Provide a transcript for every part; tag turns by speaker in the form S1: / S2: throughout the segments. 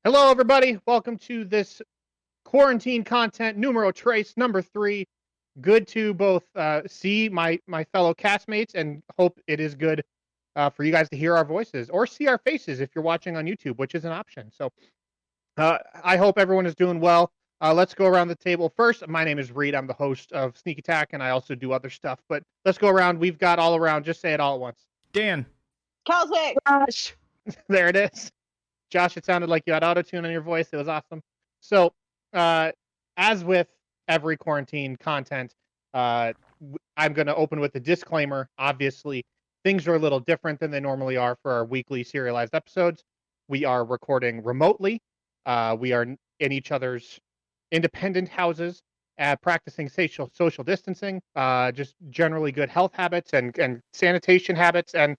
S1: Hello, everybody. Welcome to this quarantine content numero trace number 3. Good to both see my fellow castmates and hope it is good for you guys to hear our voices or see our faces if you're watching on YouTube, which is an option. So I hope everyone is doing well. Let's go around the table first. My name is Reed. I'm the host of Sneak Attack, and I also do other stuff. But let's go around. We've got all around. Just say it all at once.
S2: Dan.
S3: Kelsey.
S1: Josh. There it is. Josh, it sounded like you had auto-tune on your voice. It was awesome. So, as with every quarantine content, I'm going to open with a disclaimer. Obviously, things are a little different than they normally are for our weekly serialized episodes. We are recording remotely. We are in each other's independent houses, practicing social distancing, just generally good health habits and sanitation habits. And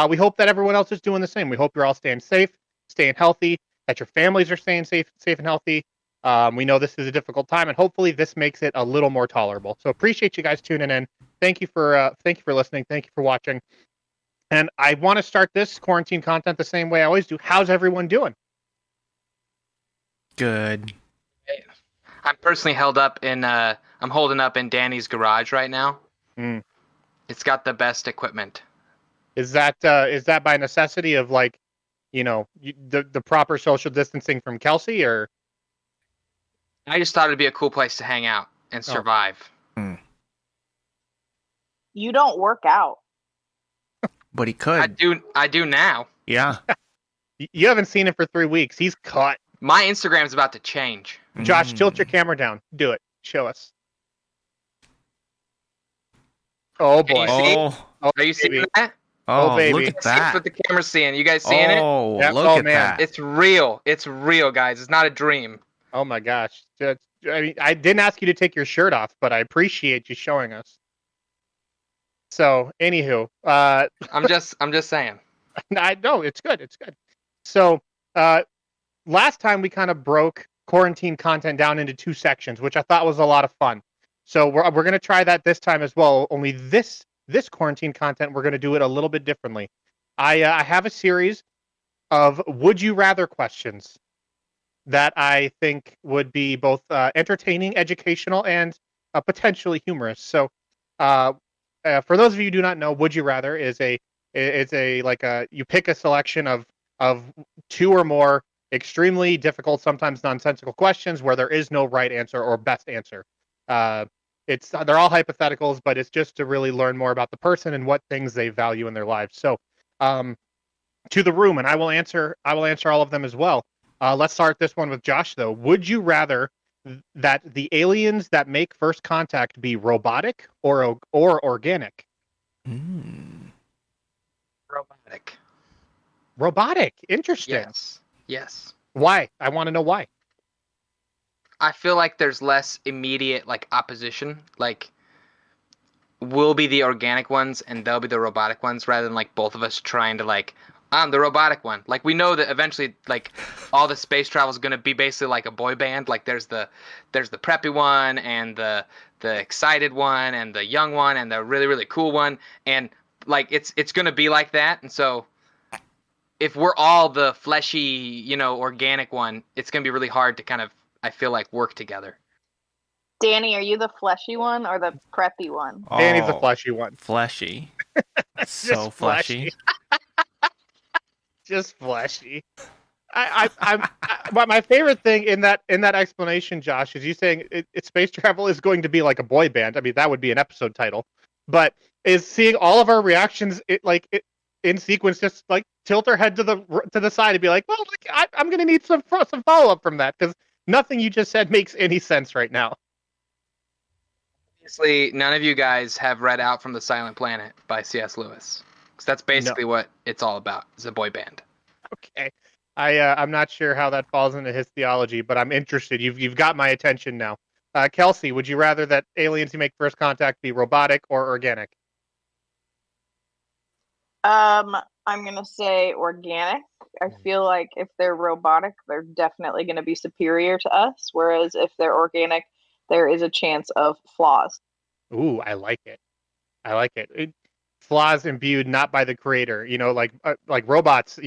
S1: we hope that everyone else is doing the same. We hope you're all staying safe, staying healthy, that your families are staying safe and healthy. We know this is a difficult time, and hopefully this makes it a little more tolerable. So appreciate you guys tuning in. Thank you for listening. Thank you for watching. And I want to start this quarantine content the same way I always do. How's everyone doing?
S2: Good.
S4: I'm personally held up in I'm holding up in Danny's garage right now. It's got the best equipment.
S1: Is that by necessity of, like, you know, the proper social distancing from Kelsey, or?
S4: I just thought it'd be a cool place to hang out and survive.
S3: You don't work out.
S2: But he could.
S4: I do now.
S2: Yeah.
S1: You haven't seen him for 3 weeks. He's cut.
S4: My Instagram's about to change.
S1: Josh, tilt your camera down. Do it. Show us. Oh boy.
S4: Are you seeing that?
S1: Oh, baby.
S2: Look at that.
S4: That's what the camera's seeing. You guys seeing it?
S1: Yep.
S2: Look at that.
S4: It's real. It's real, guys. It's not a dream.
S1: Oh my gosh. I mean, I didn't ask you to take your shirt off, but I appreciate you showing us. So, anywho,
S4: I'm just saying.
S1: I know it's good. It's good. So, last time we kind of broke quarantine content down into 2 sections, which I thought was a lot of fun. So we're going to try that this time as well. Only this quarantine content, we're going to do it a little bit differently. I have a series of would you rather questions that I think would be both entertaining, educational, and potentially humorous. So, for those of you who do not know, would you rather is you pick a selection of 2 or more extremely difficult, sometimes nonsensical questions where there is no right answer or best answer. They're all hypotheticals, but it's just to really learn more about the person and what things they value in their lives. So, to the room, and I will answer all of them as well. Let's start this one with Josh, though. Would you rather that the aliens that make first contact be robotic or organic?
S4: Robotic.
S1: Robotic. Interesting.
S4: Yes.
S1: Why? I want to know why.
S4: I feel like there's less immediate opposition. Like, we'll be the organic ones and they'll be the robotic ones, rather than both of us trying to I'm the robotic one. We know that eventually all the space travel is going to be basically like a boy band. There's the preppy one and the excited one and the young one and the really, really cool one, and it's going to be like that. And so if we're all the fleshy, organic one, it's going to be really hard to kind of, I feel work together.
S3: Danny, are you the fleshy one or the preppy one?
S1: Danny's the fleshy one.
S2: Fleshy. So fleshy.
S1: Just fleshy. My favorite thing in that explanation, Josh, is you saying space travel is going to be like a boy band. I mean, that would be an episode title. But is seeing all of our reactions in sequence, just tilt our head to the side and be like, well, I'm going to need some follow up from that, because nothing you just said makes any sense right now.
S4: Obviously, none of you guys have read Out from the Silent Planet by C.S. Lewis. Because that's basically what it's all about. It's a boy band.
S1: Okay. I'm not sure how that falls into his theology, but I'm interested. You've got my attention now. Kelsey, would you rather that aliens who make first contact be robotic or organic?
S3: I'm going to say organic. I feel like if they're robotic, they're definitely going to be superior to us. Whereas if they're organic, there is a chance of flaws.
S1: Ooh, I like it. Flaws imbued not by the creator. Like robots,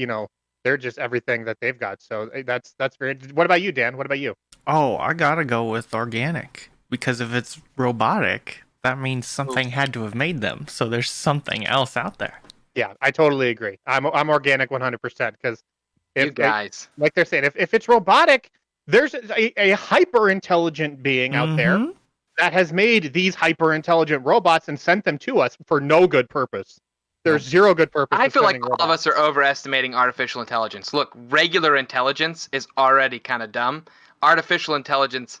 S1: they're just everything that they've got. So that's very. What about you, Dan? What about you?
S2: Oh, I gotta go with organic because if it's robotic, that means something had to have made them. So there's something else out there.
S1: Yeah, I totally agree. I'm organic 100% because
S4: You guys.
S1: like they're saying, if it's robotic, there's a hyper intelligent being out there
S2: Mhm.
S1: that has made these hyper intelligent robots and sent them to us for no good purpose. There's zero good purpose.
S4: I
S1: to
S4: feel like
S1: sending
S4: all of
S1: robots.
S4: us are overestimating artificial intelligence. Look, regular intelligence is already kind of dumb. Artificial intelligence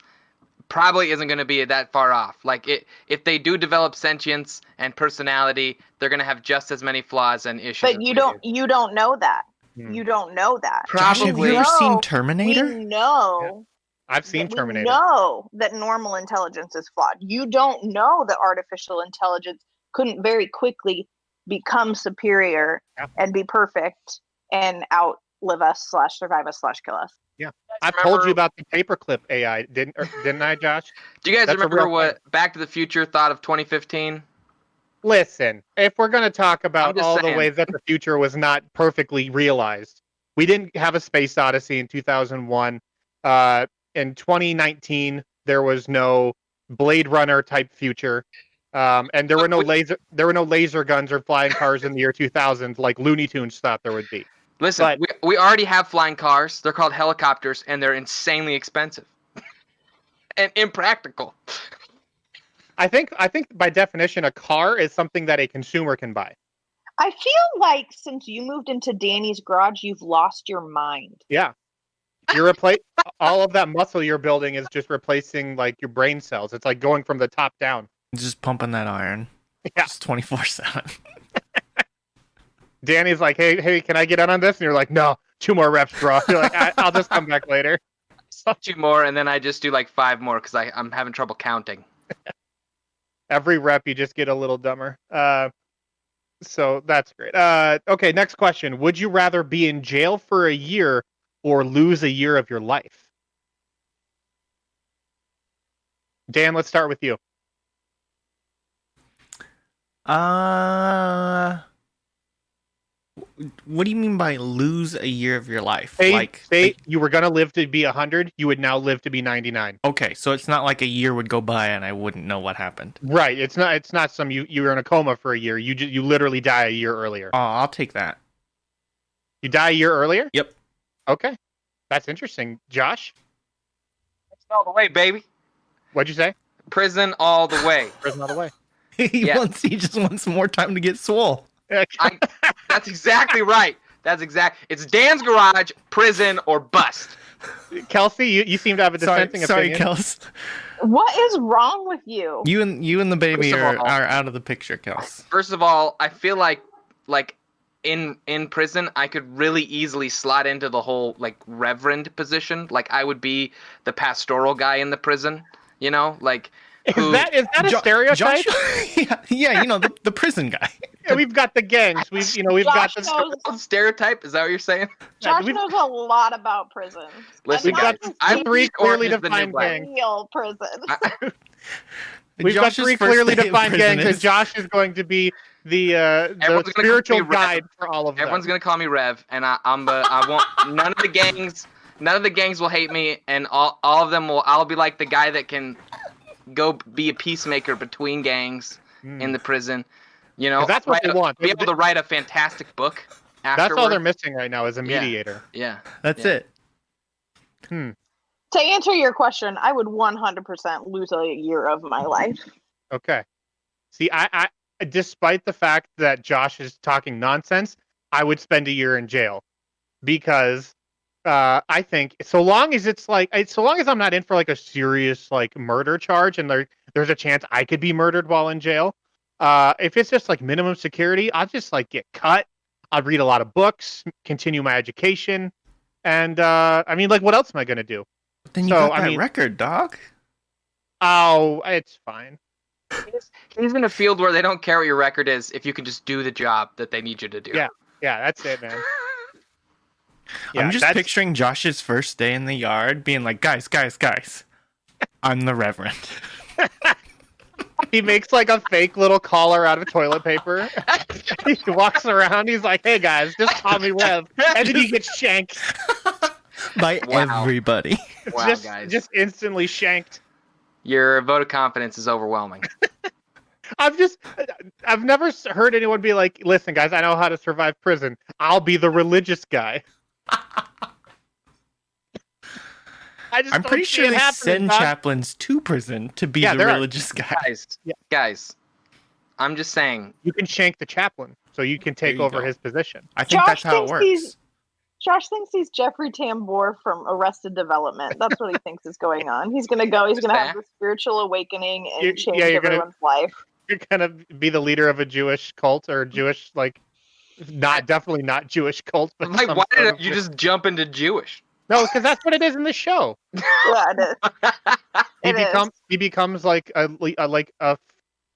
S4: probably isn't going to be that far off. Like if they do develop sentience and personality, they're going to have just as many flaws and issues.
S3: But you don't know that.
S1: Hmm.
S3: You don't know that.
S2: Josh, have you
S4: Probably.
S2: ever seen
S3: No,
S2: Terminator?
S3: We know
S1: I've seen
S3: that
S1: Terminator.
S3: we know that normal intelligence is flawed. You don't know that artificial intelligence couldn't very quickly become superior
S1: Yeah.
S3: and be perfect and outlive us / survive us / kill us.
S1: I've told you about the paperclip AI, didn't I, Josh?
S4: Do you guys
S1: That's a
S4: remember
S1: real
S4: what Back to the Future thought of 2015?
S1: Listen, if we're going to talk about
S4: just
S1: all
S4: saying.
S1: the ways that the future was not perfectly realized, we didn't have a space odyssey in 2001. In 2019, there was no Blade Runner type future, and there were no laser guns or flying cars in the year 2000 like Looney Tunes thought there would be.
S4: Listen,
S1: But-
S4: we already have flying cars. They're called helicopters, and they're insanely expensive and impractical.
S1: I think by definition, a car is something that a consumer can buy.
S3: I feel like since you moved into Danny's garage, you've lost your mind.
S1: Yeah. You're all of that muscle you're building is just replacing like your brain cells. It's like going from the top down.
S2: Just pumping that iron.
S1: Yeah.
S2: Just 24/7.
S1: Danny's like, hey, can I get in on this? And you're like, no, 2 more reps, bro. You're like, I'll just come back later.
S4: 2 more, and then I just do like 5 more because I'm having trouble counting.
S1: Every rep, you just get a little dumber. So that's great. Okay, next question. Would you rather be in jail for a year or lose a year of your life? Dan, let's start with you.
S2: What do you mean by lose a year of your life?
S1: Say you were going to live to be 100, you would now live to be 99.
S2: Okay, so it's not like a year would go by and I wouldn't know what happened.
S1: Right. It's not some you were in a coma for a year. You literally die a year earlier.
S2: Oh, I'll take that.
S1: You die a year earlier?
S2: Yep.
S1: Okay. That's interesting. Josh,
S4: All the way, baby.
S1: what'd you say?
S4: Prison all the way.
S1: Prison all the way.
S2: he
S4: Yeah.
S2: he just wants more time to get swole.
S4: That's exactly right. It's Dan's garage, prison, or bust.
S1: Kelsey, you seem to have a dissenting
S2: Sorry,
S1: opinion.
S2: Kels.
S3: What is wrong with you?
S2: You and the baby
S4: First of all-
S2: are out of the picture, Kels.
S4: First of all, I feel like in prison, I could really easily slot into the whole like reverend position. Like I would be the pastoral guy in the prison. You know, like
S1: Is that a stereotype?
S2: Yeah, you know the prison guy.
S1: Yeah, we've got the gangs. We've got
S3: Josh
S1: the
S3: knows,
S4: stereotype. Is that what you're saying?
S3: Josh
S1: we've-
S3: knows a lot about prison.
S4: Listen,
S1: we've got
S3: guys,
S4: I'm
S1: 3 clearly
S4: Orange is the new
S1: defined
S4: black.
S1: gangs.
S3: Real prison.
S1: We've got
S2: Josh's
S1: 3
S2: first
S1: clearly
S2: day of
S1: defined
S2: prison
S1: gangs, and
S2: is-
S1: Josh is going to be the
S4: Everyone's gonna
S1: spiritual
S4: call me Rev.
S1: guide for all of them.
S4: Everyone's gonna call me Rev, and I won't. None of the gangs will hate me, and all of them will. I'll be like the guy that can go be a peacemaker between gangs in the prison. You know,
S1: 'Cause that's what
S4: write
S1: they
S4: a-
S1: want.
S4: Be able to write a fantastic book.
S1: That's all
S4: Afterward.
S1: they're missing right now is a
S4: Yeah.
S1: mediator.
S4: Yeah.
S2: That's
S4: Yeah.
S2: it.
S3: To answer your question, I would 100% lose a year of my life.
S1: Okay. See, I despite the fact that Josh is talking nonsense, I would spend a year in jail because I think so long as I'm not in for like a serious like murder charge and there's a chance I could be murdered while in jail. If it's just like minimum security, I'll just like get cut. I'll read a lot of books, continue my education, and I mean, like, what else am I gonna do?
S2: But then you
S1: So,
S2: got
S1: I
S2: that
S1: mean-
S2: record, dog.
S1: Oh, it's fine.
S4: He's in a field where they don't care what your record is if you can just do the job that they need you to do.
S1: Yeah. Yeah, that's it, man.
S2: I'm just
S1: that's-
S2: picturing Josh's first day in the yard being like, guys, I'm the Reverend.
S1: He makes like a fake little collar out of toilet paper. He walks around. He's like, "Hey guys, just call me Lev," and then he gets shanked.
S2: By
S4: Wow.
S2: everybody.
S4: Wow, guys.
S1: Just instantly shanked.
S4: Your vote of confidence is overwhelming.
S1: I've never heard anyone be like, "Listen, guys, I know how to survive prison. I'll be the religious guy."
S2: I'm pretty sure they send chaplains to prison to be the religious guy.
S4: Guys, I'm just saying.
S1: You can shank the chaplain, so you can take over his position.
S2: I think that's how it works.
S3: Josh thinks he's Jeffrey Tambor from Arrested Development. That's what he thinks is going on. He's going to go. He's going to have the spiritual awakening and change everyone's life.
S1: You're going to be the leader of a Jewish cult or Jewish, definitely not Jewish cult. But
S4: why did you just jump into Jewish?
S1: No, because that's what it is in the show.
S3: Yeah, it is.
S1: He becomes like a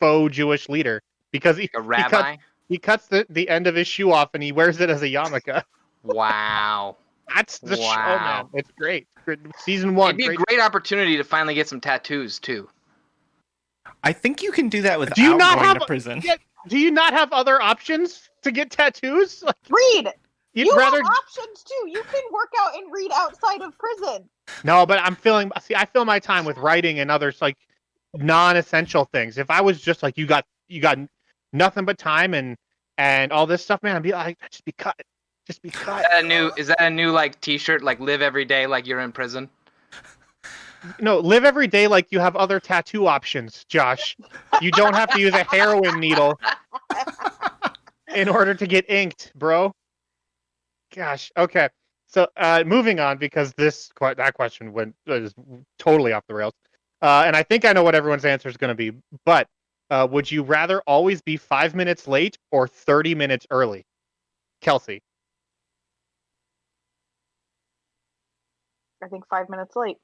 S1: faux Jewish leader because
S4: a rabbi.
S1: He cuts the end of his shoe off and he wears it as a yarmulke.
S4: Wow,
S1: that's the show, man. It's great. Season 1.
S4: It'd be a great opportunity to finally get some tattoos too.
S2: I think you can do that without going to prison.
S1: Do you not have other options to get tattoos?
S3: Read. You
S1: rather
S3: have options too. You can work out and read outside of prison.
S1: No, but I fill my time with writing and other non-essential things. If I was just like you got nothing but time and all this stuff, man, I'd be like, just be cut. Just be cut.
S4: Is that a new T-shirt? Like live every day like you're in prison.
S1: No, live every day like you have other tattoo options, Josh. You don't have to use a heroin needle in order to get inked, bro. Gosh. Okay. So moving on, because that question is totally off the rails, and I think I know what everyone's answer is going to be. But would you rather always be 5 minutes late or 30 minutes early, Kelsey?
S3: I think 5 minutes late.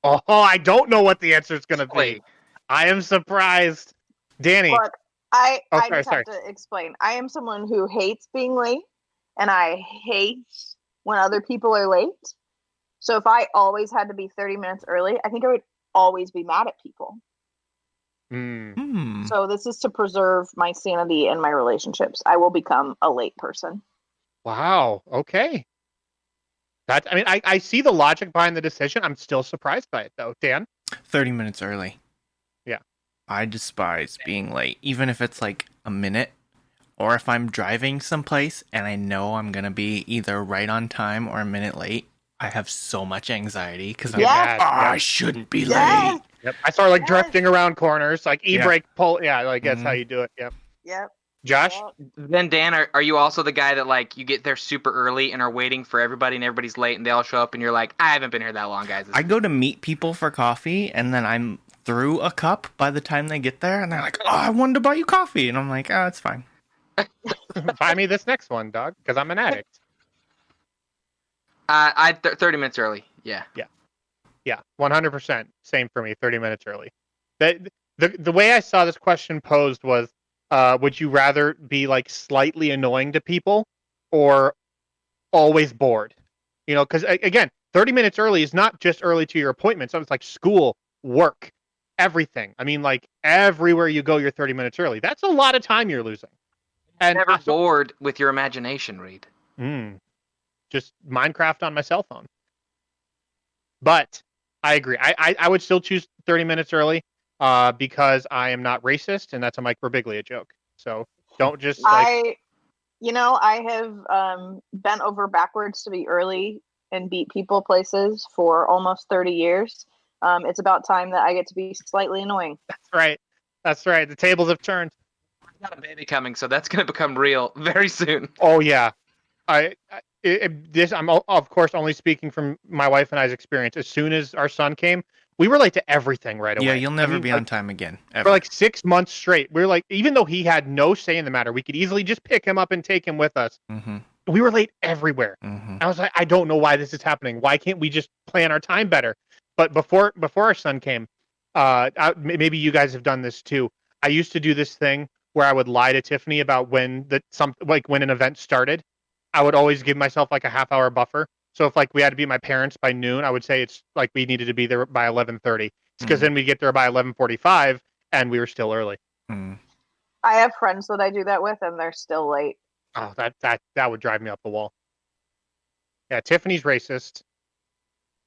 S1: Oh, I don't know what the answer is going to be. I am surprised, Danny.
S3: Look, I just have to explain. I am someone who hates being late. And I hate when other people are late. So if I always had to be 30 minutes early, I think I would always be mad at people. So this is to preserve my sanity and my relationships. I will become a late person.
S1: Wow. Okay. I see the logic behind the decision. I'm still surprised by it, though. Dan?
S2: 30 minutes early.
S1: Yeah.
S2: I despise being late, even if it's like a minute. Or if I'm driving someplace and I know I'm going to be either right on time or a minute late, I have so much anxiety because I'm like, I shouldn't be late.
S1: Yep. I start drifting around corners, e-brake pull. Yeah, that's how you do it. Yep.
S3: Yep.
S1: Josh?
S4: Then Dan, are you also the guy that you get there super early and are waiting for everybody and everybody's late and they all show up and you're like, I haven't been here that long, guys.
S2: I go to meet people for coffee and then I'm through a cup by the time they get there and they're like, oh, I wanted to buy you coffee. And I'm like, oh, it's fine.
S1: Buy me this next one, dog, because I'm an addict.
S4: 30 minutes early. Yeah.
S1: 100%. Same for me. 30 minutes early. The way I saw this question posed was, would you rather be slightly annoying to people or always bored? Because again, 30 minutes early is not just early to your appointment. So it's like school, work, everything. I mean, everywhere you go, you're 30 minutes early. That's a lot of time you're losing. And
S4: never bored with your imagination, Reed.
S1: Just Minecraft on my cell phone. But I agree. I would still choose 30 minutes early because I am not racist, and that's a Mike Birbiglia joke. So don't just
S3: I have bent over backwards to be early and beat people places for almost 30 years. It's about time that I get to be slightly annoying.
S1: That's right. The tables have turned.
S4: Got a baby coming, so that's going to become real very soon.
S1: Oh yeah, I'm of course only speaking from my wife and I's experience. As soon as our son came, we were late to everything right away.
S2: Yeah, you'll never be on time again. Ever.
S1: For 6 months straight, we were even though he had no say in the matter, we could easily just pick him up and take him with us.
S2: Mm-hmm.
S1: We were late everywhere.
S2: Mm-hmm.
S1: I was like, I don't know why this is happening. Why can't we just plan our time better? But before our son came, maybe you guys have done this too. I used to do this thing where I would lie to Tiffany about when when an event started. I would always give myself a half-hour buffer. So if we had to be at my parents by noon, I would say it's we needed to be there by 11:30. It's because then we get there by 11:45, and we were still early.
S2: Mm.
S3: I have friends that I do that with, and they're still late.
S1: Oh, that would drive me up the wall. Yeah, Tiffany's racist.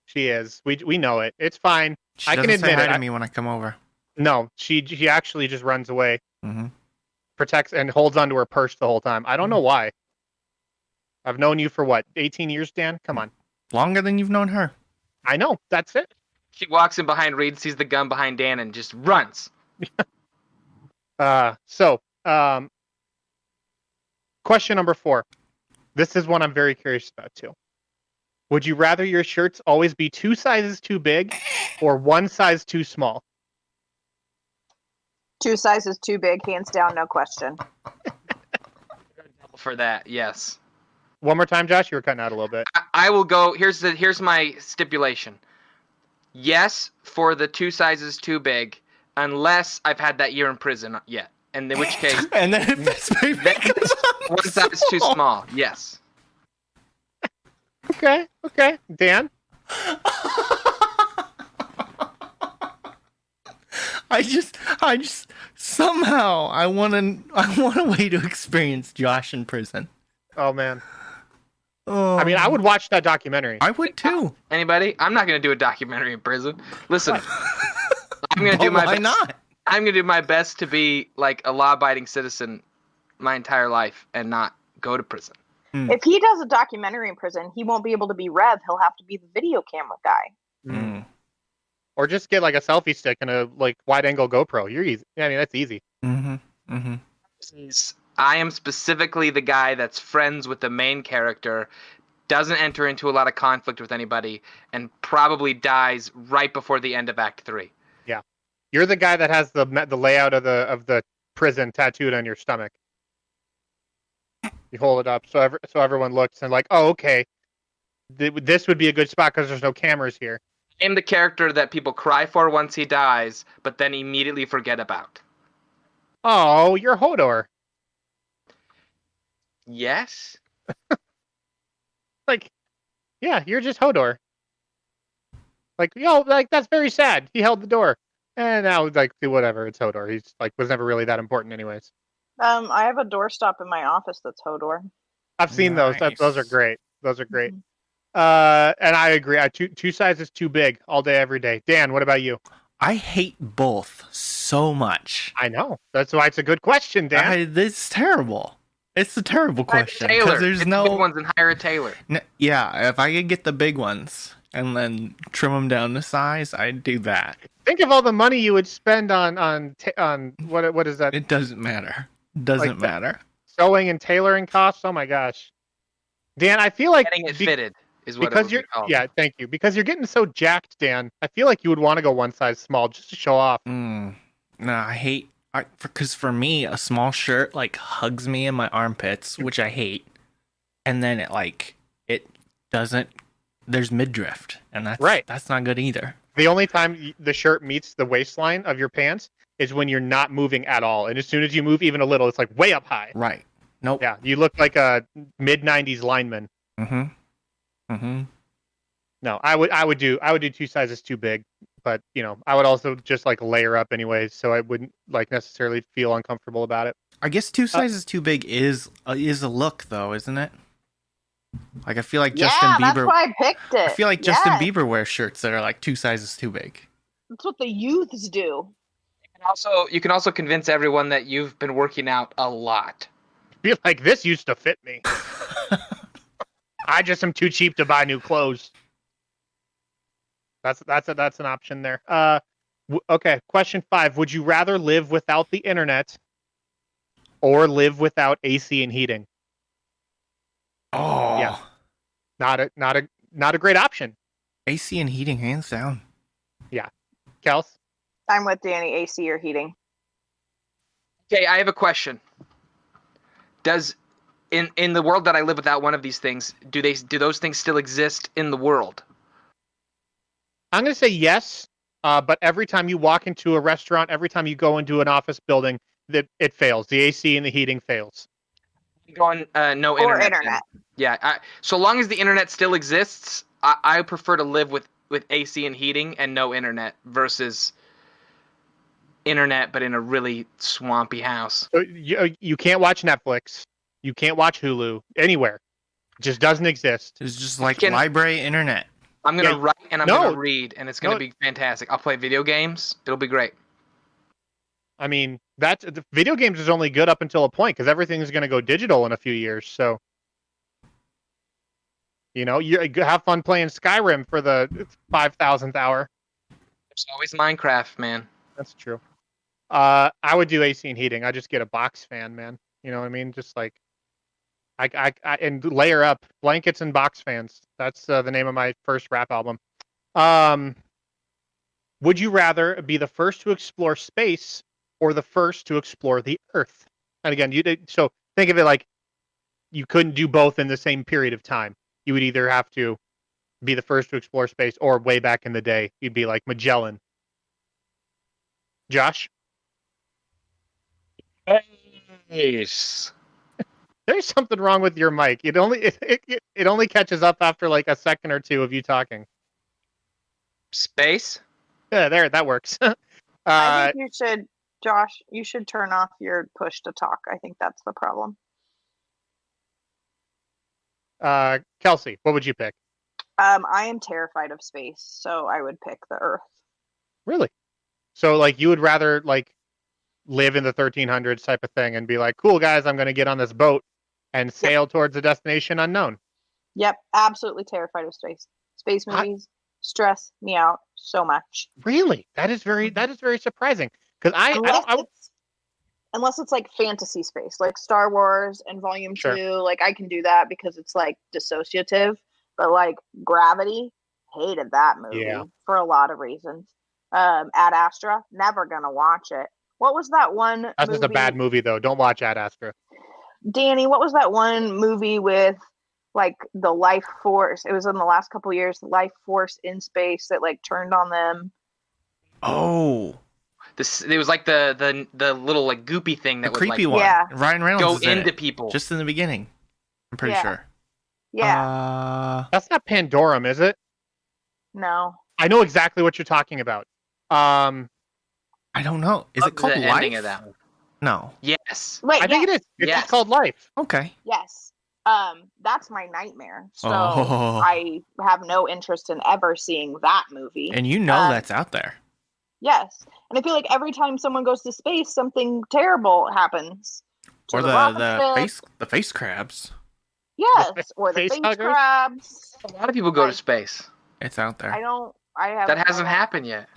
S1: She is. We know it. It's fine.
S2: She
S1: I can
S2: doesn't say
S1: admit
S2: hi
S1: it.
S2: to me when I come over.
S1: No, she actually just runs away,
S2: Mm-hmm.
S1: protects, and holds onto her purse the whole time. I don't know why. I've known you for what, 18 years, Dan? Come on.
S2: Longer than you've known her.
S1: I know. That's it.
S4: She walks in behind Reed, sees the gun behind Dan, and just runs.
S1: Question number 4. This is one I'm very curious about too. Would you rather your shirts always be 2 sizes too big or 1 size too small?
S3: 2 sizes too big, hands down, no question.
S4: For that, yes.
S1: One more time, Josh. You were cutting out a little bit.
S4: I will go. Here's my stipulation. Yes, for the 2 sizes too big, unless I've had that year in prison yet. And in which case,
S2: And then it fits my fingers on
S4: 1 size too small. Yes.
S1: Okay. Dan?
S2: I just somehow I want a way to experience Josh in prison.
S1: Oh, man.
S2: Oh,
S1: I mean, I would watch that documentary.
S2: I would too.
S4: Anybody? I'm not going to do a documentary in prison. Listen, I'm going to do my
S2: Why
S4: best.
S2: not?
S4: I'm going to do my best to be like a law-abiding citizen my entire life and not go to prison.
S3: If he does a documentary in prison, he won't be able to be Rev. He'll have to be the video camera guy.
S2: Mm.
S1: Or just get like a selfie stick and a like wide angle GoPro. You're easy. I mean, that's easy.
S2: Mm-hmm. Mm-hmm.
S4: I am specifically the guy that's friends with the main character, doesn't enter into a lot of conflict with anybody, and probably dies right before the end of Act 3.
S1: You're the guy that has the layout of the prison tattooed on your stomach. You hold it up so everyone looks and like, oh, okay, this would be a good spot because there's no cameras here.
S4: I am the character that people cry for once he dies, but then immediately forget about.
S1: Oh, you're Hodor.
S4: Yes?
S1: Like, yeah, you're just Hodor. Like, like that's very sad. He held the door, and now like do whatever. It's Hodor. He's like was never really that important, anyways.
S3: I have a doorstop in my office that's Hodor.
S1: I've seen those.
S2: Nice.
S1: Those are great. Those are great.
S3: Mhm.
S1: And I agree. Two sizes too big all day, every day. Dan, what about you?
S2: I hate both so much.
S1: I know. That's why it's a good question, Dan.
S2: This is terrible. It's a terrible question
S4: Taylor.
S2: because there's
S4: Get
S2: no
S4: the big ones and hire a tailor.
S2: Yeah, if I could get the big ones and then trim them down to size, I'd do that.
S1: Think of all the money you would spend on what is that?
S2: It doesn't matter. Doesn't matter.
S1: Sewing and tailoring costs. Oh my gosh, Dan, I feel like
S4: Getting it fitted is what
S1: because
S4: it would
S1: you're
S4: be called.
S1: yeah, thank you. Because you're getting so jacked, Dan. I feel like you would want to go 1 size small just to show off.
S2: No, I hate. Because for me, a small shirt like hugs me in my armpits, which I hate, and then it doesn't. There's midriff, and that's
S1: Right.
S2: That's not good either.
S1: The only time the shirt meets the waistline of your pants is when you're not moving at all, and as soon as you move even a little, it's like way up high.
S2: Right. Nope.
S1: Yeah, you look like a mid-90s lineman.
S2: Mm-hmm. Mm-hmm.
S1: No, I would do 2 sizes too big, but I would also just like layer up anyways, so I wouldn't like necessarily feel uncomfortable about it.
S2: I guess 2 sizes too big is a look, though, isn't it? Like I feel like Justin Bieber.
S3: That's why I picked it.
S2: I feel like Justin
S3: Yes.
S2: Bieber wears shirts that are like 2 sizes too big.
S3: That's what the youths do.
S4: You can also convince everyone that you've been working out a lot.
S1: Be like, this used to fit me. I just am too cheap to buy new clothes. That's an option there. Okay, question 5. Would you rather live without the internet or live without AC and heating?
S2: Oh,
S1: Yeah. Not a great option.
S2: AC and heating, hands down.
S1: Kels?
S3: I'm with Danny, AC or heating.
S4: Okay, I have a question. Does in the world that I live without one of these things, do those things still exist in the world?
S1: I'm going to say yes, but every time you walk into a restaurant, every time you go into an office building, it fails. The AC and the heating fails.
S4: Going no
S3: Or
S4: internet.
S3: internet.
S4: Yeah, so long as the internet still exists, I prefer to live with AC and heating and no internet versus internet, but in a really swampy house.
S1: So you can't watch Netflix. You can't watch Hulu anywhere. It just doesn't exist.
S2: It's just like
S4: Can-
S2: library internet.
S4: I'm gonna
S1: Yeah,
S4: write and I'm
S1: no.
S4: gonna read, and it's gonna
S1: No.
S4: be fantastic. I'll play video games. It'll be great.
S1: I mean, the video games is only good up until a point because everything's going to go digital in a few years. So, you have fun playing Skyrim for the 5,000th hour.
S4: There's always Minecraft, man.
S1: That's true. I would do AC and heating. I just get a box fan, man. You know what I mean? Just like, I and layer up blankets and box fans. That's the name of my first rap album. Would you rather be the first to explore space or the first to explore the Earth? And again, so think of it like you couldn't do both in the same period of time. You would either have to be the first to explore space, or way back in the day, you'd be like Magellan. Josh?
S4: Space.
S1: There's something wrong with your mic. It only catches up after like a second or two of you talking.
S4: Space?
S1: Yeah, there, that works.
S3: I think you should, Josh, you should turn off your push to talk. I think that's the problem.
S1: Kelsey, what would you pick?
S3: I am terrified of space, so I would pick the Earth.
S1: Really? So like you would rather like live in the 1300s type of thing and be like, cool guys, I'm going to get on this boat and sail towards a destination unknown.
S3: Yep, absolutely terrified of space. Space movies stress me out so much.
S1: Really? That is very surprising. Because
S3: unless it's like fantasy space, like Star Wars and Volume
S1: Sure.
S3: 2, like I can do that because it's like dissociative. But like Gravity, hated that movie for a lot of reasons. Ad Astra, never gonna watch it. What was that one?
S1: That's just a bad movie though. Don't watch Ad Astra.
S3: Danny, what was that one movie with like the life force? It was in the last couple of years, life force in space that like turned on them.
S2: Oh,
S4: It was like the little like goopy thing
S2: the
S4: that would
S2: creepy
S4: like
S2: one.
S3: Yeah.
S2: Ryan Reynolds
S4: go
S2: is in
S4: into
S2: it,
S4: people.
S2: just in the beginning. I'm pretty
S3: Yeah.
S2: sure.
S3: Yeah,
S1: That's not Pandorum, is it?
S3: no.
S1: I know exactly what you're talking about.
S2: I don't know. Is it called
S4: the
S2: Life?
S4: ending of that one.
S2: No.
S4: Yes.
S3: Wait,
S1: I think
S3: yes,
S1: it is. It's
S4: Yes.
S1: just called Life.
S2: Okay.
S3: yes. That's my nightmare. So
S2: Oh.
S3: I have no interest in ever seeing that movie.
S2: And you know that's out there.
S3: Yes, and I feel like every time someone goes to space, something terrible happens. To
S2: Or
S3: rocket
S2: the
S3: ship.
S2: face crabs.
S3: Yes, or the
S1: face
S3: face
S1: huggers?
S3: crabs.
S4: A lot of people go to space.
S2: It's out there.
S3: I have
S4: That hasn't happened yet.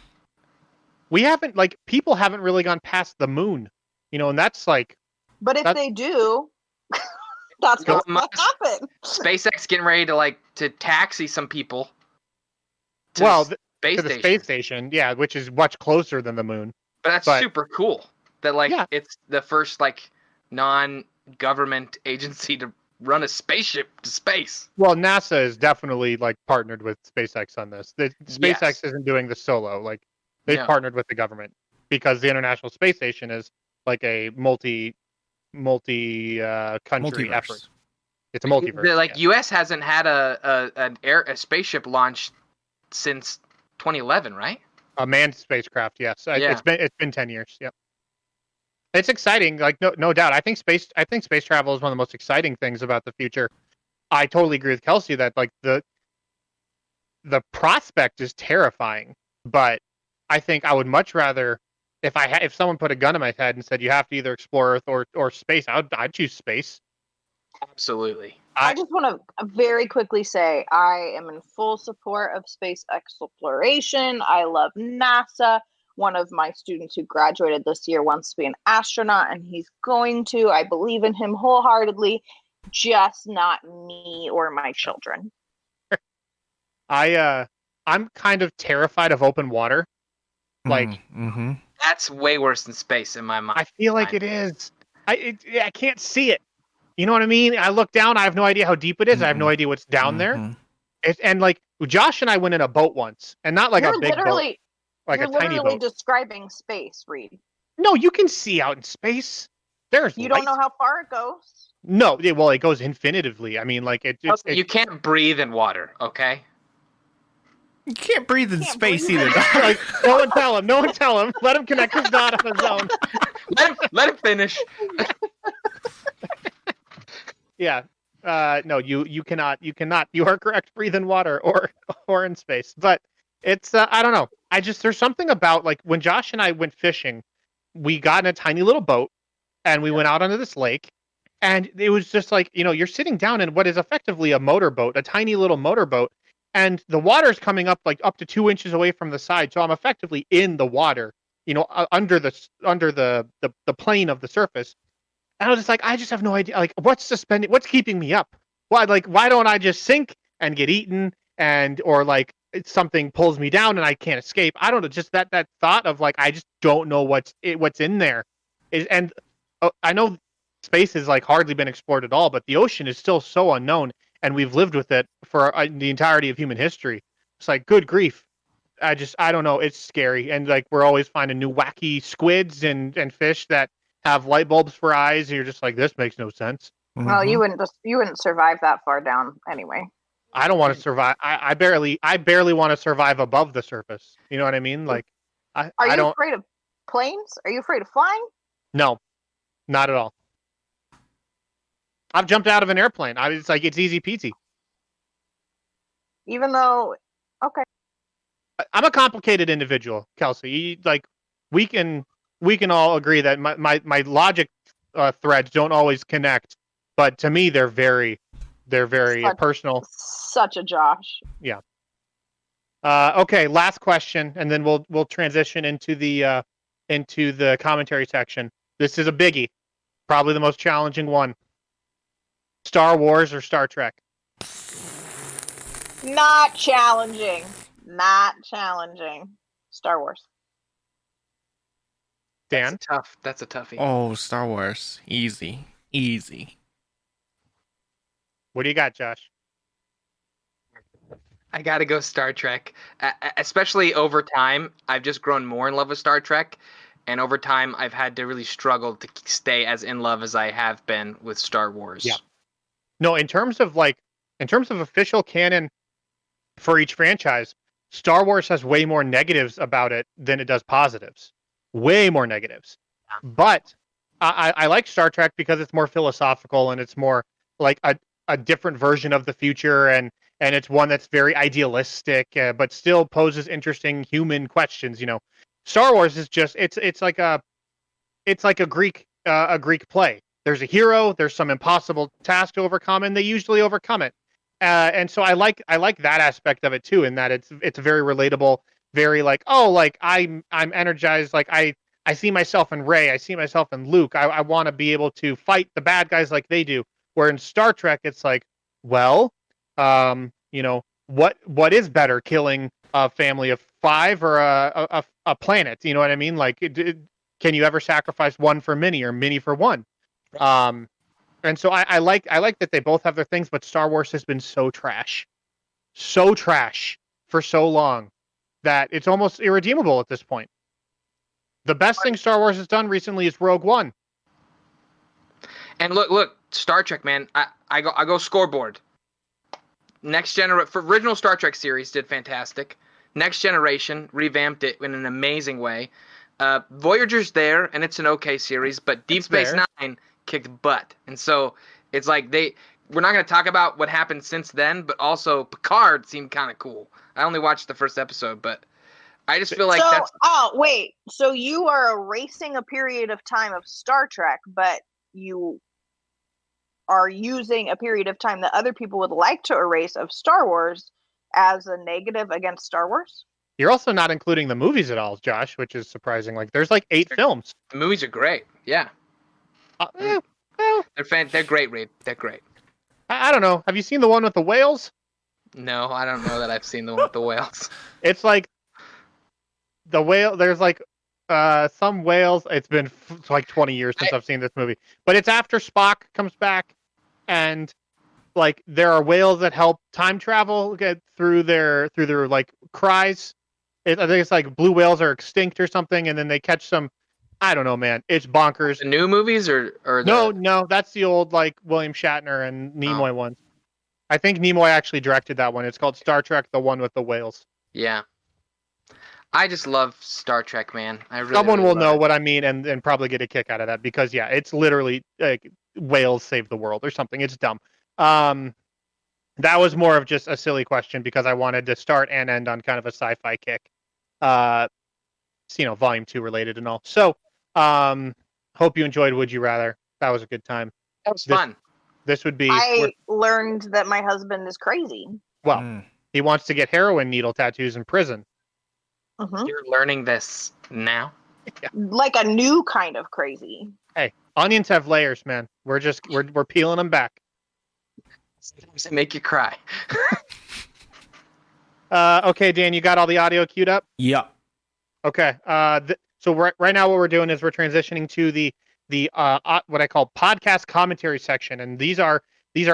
S1: We haven't people haven't really gone past the moon, and that's like
S3: But if
S1: That's-
S3: they do, that's
S4: Go
S3: what's gonna
S4: much.
S3: happen.
S4: SpaceX getting ready to taxi some people. To
S1: well
S4: the
S1: to
S4: space
S1: the
S4: station.
S1: space station, yeah, which is much closer than the moon.
S4: But that's
S1: but-
S4: super cool. That like
S1: Yeah.
S4: it's the first like non-government agency to run a spaceship to space.
S1: Well, NASA is definitely partnered with SpaceX on this. SpaceX
S4: Yes.
S1: isn't doing the solo. They've
S4: No.
S1: partnered with the government because the International Space Station is like a multi country
S2: Multiverse.
S1: effort. It's a multiverse.
S4: The
S1: yeah.
S4: U.S. hasn't had a spaceship launch since 2011, right?
S1: A manned spacecraft, yes.
S4: Yeah.
S1: It's been 10 years. Yep. It's exciting, no doubt. I think space travel is one of the most exciting things about the future. I totally agree with Kelsey that the prospect is terrifying, but I think I would much rather if someone put a gun in my head and said you have to either explore Earth or space, I'd choose space.
S4: Absolutely.
S3: I just want to very quickly say I am in full support of space exploration. I love NASA. One of my students who graduated this year wants to be an astronaut, and he's going to. I believe in him wholeheartedly, just not me or my children.
S1: I'm kind of terrified of open water.
S2: Mm-hmm.
S4: That's way worse than space in my mind.
S1: I feel like it is. I can't see it. You know what I mean? I look down. I have no idea how deep it is. I have no idea what's down there. And Josh and I went in a boat once, and not like
S3: You're
S1: a big boat, like
S3: you're
S1: a tiny
S3: literally
S1: boat.
S3: describing space, Reed.
S1: No, you can see out in space. There's
S3: You don't
S1: light.
S3: know how far it goes.
S1: No, well, it goes infinitively. I mean, it's
S4: You can't breathe in water, okay?
S2: You can't breathe in
S3: Can't
S2: space
S3: breathe.
S2: either.
S1: Like, no one tell him. No one tell him. Let him connect his dot on his own.
S4: Let him finish.
S1: Yeah. No, you cannot. You are correct. Breathe in water or in space. But it's I don't know. There's something about like when Josh and I went fishing, we got in a tiny little boat and we went out onto this lake, and it was just like, you're sitting down in what is effectively a motorboat, a tiny little motorboat, and the water's coming up like up to 2 inches away from the side. So I'm effectively in the water, under the plane of the surface. And I was just like, I just have no idea. Like, what's keeping me up? Why don't I just sink and get eaten, or like something pulls me down and I can't escape? I don't know. Just that thought of like, I just don't know what's in there. I know space has like hardly been explored at all, but the ocean is still so unknown, and we've lived with it for the entirety of human history. It's like, good grief. I don't know. It's scary, and like we're always finding new wacky squids and fish that have light bulbs for eyes, and you're just like, this makes no sense.
S3: Well, you wouldn't survive that far down anyway.
S1: I don't want to survive. I barely want to survive above the surface. You know what I mean? Like,
S3: Are you afraid of planes? Are you afraid of flying?
S1: No, not at all. I've jumped out of an airplane. It's like, it's easy peasy.
S3: Even though, okay.
S1: I'm a complicated individual, Kelsey. Like, we can all agree that my logic threads don't always connect, but to me they're very personal.
S3: Such a Josh.
S1: Yeah. Okay, last question, and then we'll transition into the commentary section. This is a biggie, probably the most challenging one. Star Wars or Star Trek?
S3: Not challenging. Star Wars.
S1: Dan?
S4: That's a toughie.
S2: Oh, Star Wars. Easy.
S1: What do you got, Josh?
S4: I gotta go Star Trek. Especially over time, I've just grown more in love with Star Trek, and over time, I've had to really struggle to stay as in love as I have been with Star Wars.
S1: Yeah. No, in terms of official canon for each franchise, Star Wars has way more negatives about it than it does positives. Way more negatives.
S4: Yeah.
S1: But I like Star Trek because it's more philosophical, and it's more like a different version of the future, and it's one that's very idealistic, but still poses interesting human questions. Star Wars is just it's like a Greek play. There's a hero, there's some impossible task to overcome, and they usually overcome it. And so I like that aspect of it too, in that it's very relatable, very like, oh, like I'm energized, like I see myself in Rey, I see myself in Luke. I want to be able to fight the bad guys like they do. Where in Star Trek, it's like, well, what is better, killing a family of 5 or a planet? You know what I mean? Like, can you ever sacrifice one for many or many for one? And so I like that they both have their things, but Star Wars has been so trash for so long that it's almost irredeemable at this point. The best thing Star Wars has done recently is Rogue One.
S4: And look, Star Trek, man. I go scoreboard. For original Star Trek series did fantastic. Next Generation revamped it in an amazing way. Voyager's there, and it's an okay series, but Deep Space Nine kicked butt. And so it's like we're not going to talk about what happened since then, but also Picard seemed kind of cool. I only watched the first episode, but I just feel like that's...
S3: Oh, wait. So you are erasing a period of time of Star Trek, but you are using a period of time that other people would like to erase of Star Wars as a negative against Star Wars?
S1: You're also not including the movies at all, Josh, which is surprising. Like, there's like 8 films.
S4: The movies are great. Yeah. They're great, Reed. They're great.
S1: I don't know. Have you seen the one with the whales?
S4: No, I don't know that I've seen the one with the whales.
S1: It's like the whale. There's like some whales. It's been like 20 years since I've seen this movie, but it's after Spock comes back, and like there are whales that help time travel get through their like cries. I think it's like blue whales are extinct or something, and then they catch some. I don't know, man. It's bonkers.
S4: The new movies or
S1: No, that's the old like William Shatner and Nimoy ones. I think Nimoy actually directed that one. It's called Star Trek: The One with the Whales.
S4: Yeah. I just love Star Trek, man. I really.
S1: Someone
S4: really
S1: will
S4: love
S1: know
S4: it.
S1: what I mean and probably get a kick out of that because yeah, it's literally like whales save the world or something. It's dumb. That was more of just a silly question because I wanted to start and end on kind of a sci-fi kick. Volume 2 related and all. So, hope you enjoyed Would You Rather. That was a good time.
S4: That was fun.
S1: This would be
S3: I learned that my husband is crazy.
S1: well, he wants to get heroin needle tattoos in prison.
S3: Mhm.
S4: You're learning this now.
S3: Like a new kind of crazy.
S1: Hey, onions have layers, man. We're peeling them back.
S4: Sometimes they make you cry.
S1: Okay, Dan, you got all the audio queued up?
S2: Yep.
S1: Okay. So right now what we're doing is we're transitioning to the what I call podcast commentary section, and these are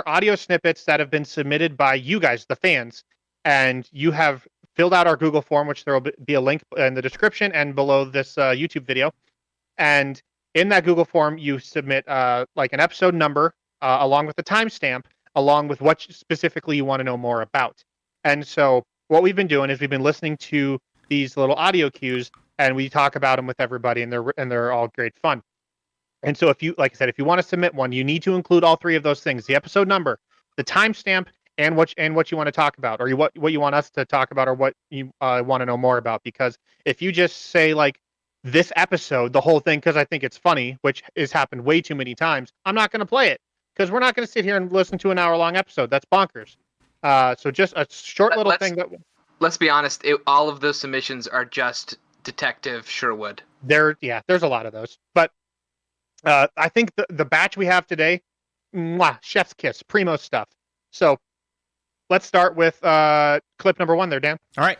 S1: audio snippets that have been submitted by you guys, the fans, and you have filled out our Google form, which there will be a link in the description and below this YouTube video. And in that Google form, you submit like an episode number along with the timestamp, along with what specifically you want to know more about. And so what we've been doing is we've been listening to these little audio cues, and we talk about them with everybody, and they're all great fun. And so if you, like I said, if you want to submit one, you need to include all three of those things: the episode number, the timestamp, and what you want to talk about, or what you want us to talk about, or what you want to know more about. Because if you just say like this episode, the whole thing, because I think it's funny, which has happened way too many times, I'm not going to play it because we're not going to sit here and listen to an hour-long episode. That's bonkers. So just a short little thing that.
S4: Let's be honest. All of those submissions are just Detective Sherwood.
S1: There's a lot of those, but I think the batch we have today, chef's kiss, primo stuff. So let's start with clip number 1 there, Dan.
S2: All right.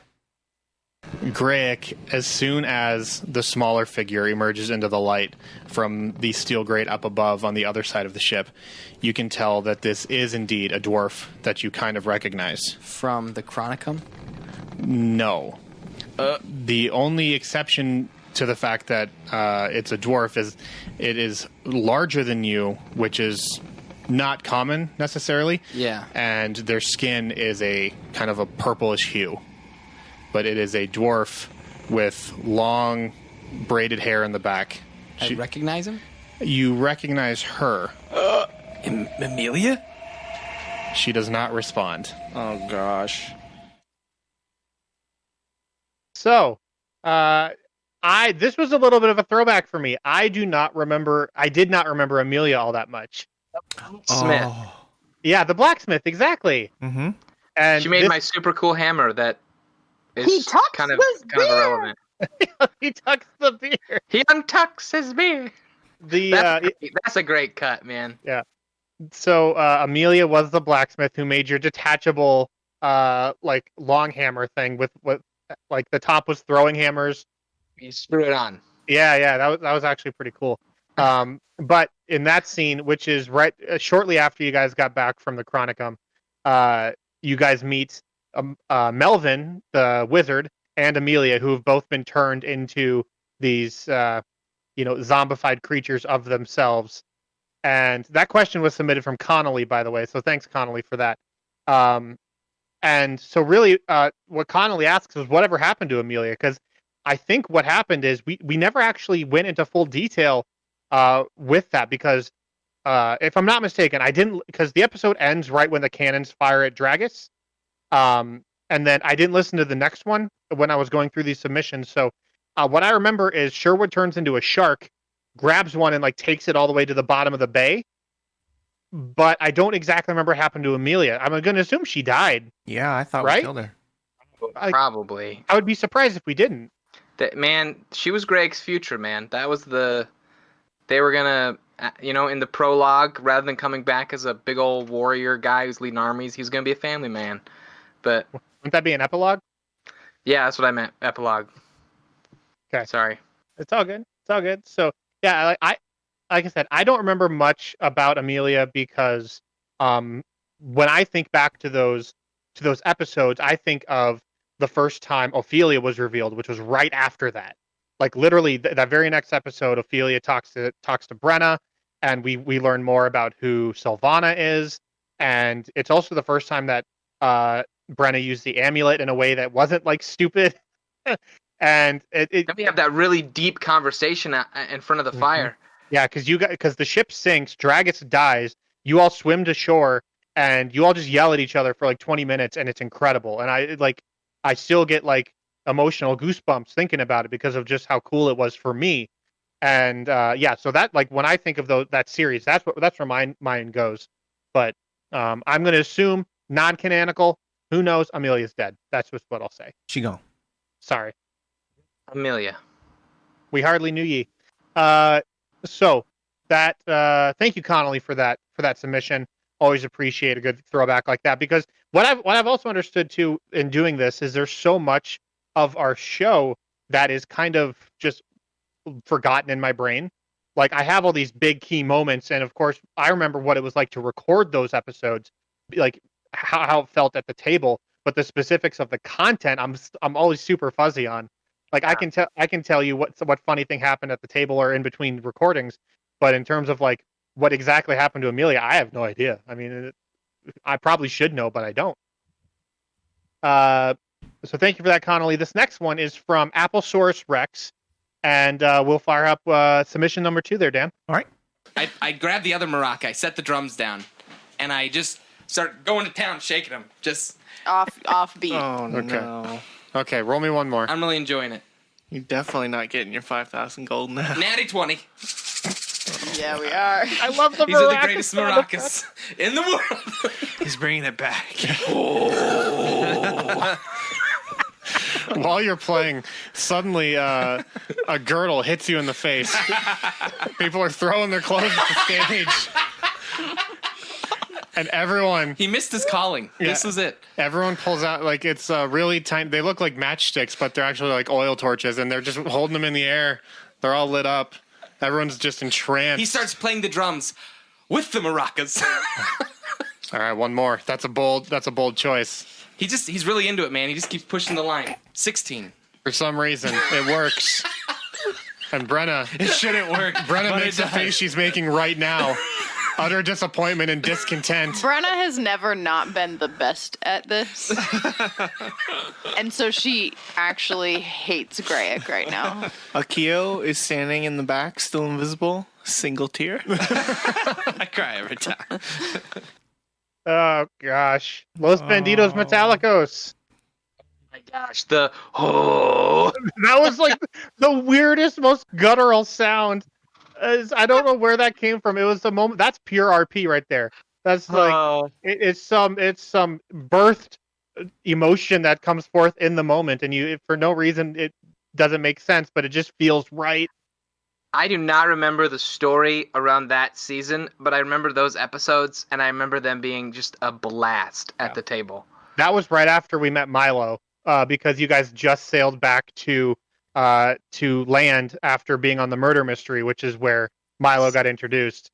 S5: Grayek, as soon as the smaller figure emerges into the light from the steel grate up above on the other side of the ship, you can tell that this is indeed a dwarf that you kind of recognize.
S6: From the Chronicum?
S5: No. The only exception to the fact that it's a dwarf is it is larger than you, which is not common necessarily.
S6: Yeah.
S5: And their skin is a kind of a purplish hue. But it is a dwarf with long braided hair in the back.
S6: I recognize him?
S5: You recognize her.
S6: Amelia?
S5: She does not respond.
S6: Oh, gosh.
S1: So, this was a little bit of a throwback for me. I did not remember Amelia all that much.
S4: Smith.
S2: Oh.
S1: Yeah, the blacksmith, exactly.
S2: Mm-hmm.
S1: And
S4: She made my super cool hammer that is
S3: He tucks
S4: kind of
S3: his beer!
S4: irrelevant.
S1: he tucks the beer.
S4: He untucks his beer. That's a great cut, man.
S1: So Amelia was the blacksmith who made your detachable like long hammer thing with like the top was throwing hammers.
S4: You screw it on.
S1: Yeah, that was actually pretty cool. But in that scene, which is right shortly after you guys got back from the Chronicum, you guys meet Melvin, the wizard, and Amelia, who have both been turned into these zombified creatures of themselves. And that question was submitted from Connolly, by the way. So thanks, Connolly, for that. And so really, what Connolly asks is whatever happened to Amelia? Because I think what happened is we never actually went into full detail with that because if I'm not mistaken, because the episode ends right when the cannons fire at Dragus. And then I didn't listen to the next one when I was going through these submissions. So what I remember is Sherwood turns into a shark, grabs one and like takes it all the way to the bottom of the bay. But I don't exactly remember what happened to Amelia. I'm going to assume she died.
S2: Yeah, I thought
S1: Right?
S2: we killed her.
S4: Probably.
S1: I would be surprised if we didn't.
S4: Man, she was Greg's future, man. That was they were gonna, in the prologue, rather than coming back as a big old warrior guy who's leading armies, he's gonna be a family man. But
S1: Wouldn't that be an epilogue?
S4: yeah, that's what I meant. Epilogue.
S1: Okay.
S4: Sorry.
S1: It's all good. It's all good. So yeah, like I said, I don't remember much about Amelia because when I think back to those episodes, I think of the first time Ophelia was revealed, which was right after that. Like literally that very next episode, Ophelia talks to Brenna, and we learn more about who Sylvana is, and it's also the first time that Brenna used the amulet in a way that wasn't like stupid. And
S4: And we have that really deep conversation in front of the fire.
S1: Yeah, because the ship sinks, Dragus dies, you all swim to shore, and you all just yell at each other for like 20 minutes, and it's incredible. And I still get like emotional goosebumps thinking about it because of just how cool it was for me. And yeah, so that like when I think of that series, that's where my mind goes. But I'm going to assume non-canonical. Who knows? Amelia's dead. That's just what I'll say.
S2: She gone.
S1: Sorry.
S4: Amelia.
S1: We hardly knew ye. So that thank you, Connolly, for that submission. Always appreciate a good throwback like that, because what I've also understood too in doing this is there's so much of our show that is kind of just forgotten in my brain. Like I have all these big key moments, and of course I remember what it was like to record those episodes, like how it felt at the table, but the specifics of the content I'm always super fuzzy on. Like I can tell you what funny thing happened at the table or in between recordings, but in terms of like what exactly happened to Amelia, I have no idea. I mean, I probably should know, but I don't. So thank you for that, Connolly. This next one is from Applesaurus Rex, and we'll fire up submission number 2 there, Dan.
S2: All right.
S6: I grabbed the other maraca, I set the drums down, and I just start going to town, shaking them. Just
S7: off beat.
S2: Oh,
S5: Okay.
S2: no.
S5: Okay, roll me one more.
S6: I'm really enjoying it.
S2: You're definitely not getting your 5,000 gold now.
S6: Natty 20.
S7: Yeah, we are.
S1: I love the
S6: These are the
S1: maracas
S6: greatest
S1: sound
S6: maracas in the world.
S2: He's bringing it back.
S5: While you're playing, suddenly a girdle hits you in the face. People are throwing their clothes at the stage. And everyone...
S6: He missed his calling. This was it.
S5: Everyone pulls out, like, it's really tiny. They look like matchsticks, but they're actually like oil torches, and they're just holding them in the air. They're all lit up. Everyone's just entranced.
S6: He starts playing the drums with the maracas.
S5: All right, one more. That's a bold choice.
S6: He's really into it, man. He just keeps pushing the line. 16.
S5: For some reason, it works. And Brenna...
S6: It shouldn't work.
S5: Brenna makes the face she's making right now. Utter disappointment and discontent.
S7: Brenna has never not been the best at this. And so she actually hates Grayek right now.
S2: Akio is standing in the back, still invisible, single tear.
S6: I cry every time.
S1: Oh gosh, Los Bandidos Metallicos.
S4: My gosh, that
S1: was like the weirdest, most guttural sound. I don't know where that came from. It was the moment. That's pure RP right there. That's like it's some birthed emotion that comes forth in the moment, and for no reason it doesn't make sense, but it just feels right.
S4: I do not remember the story around that season, but I remember those episodes, and I remember them being just a blast at the table.
S1: That was right after we met Milo, because you guys just sailed back to land after being on the murder mystery, which is where Milo got introduced.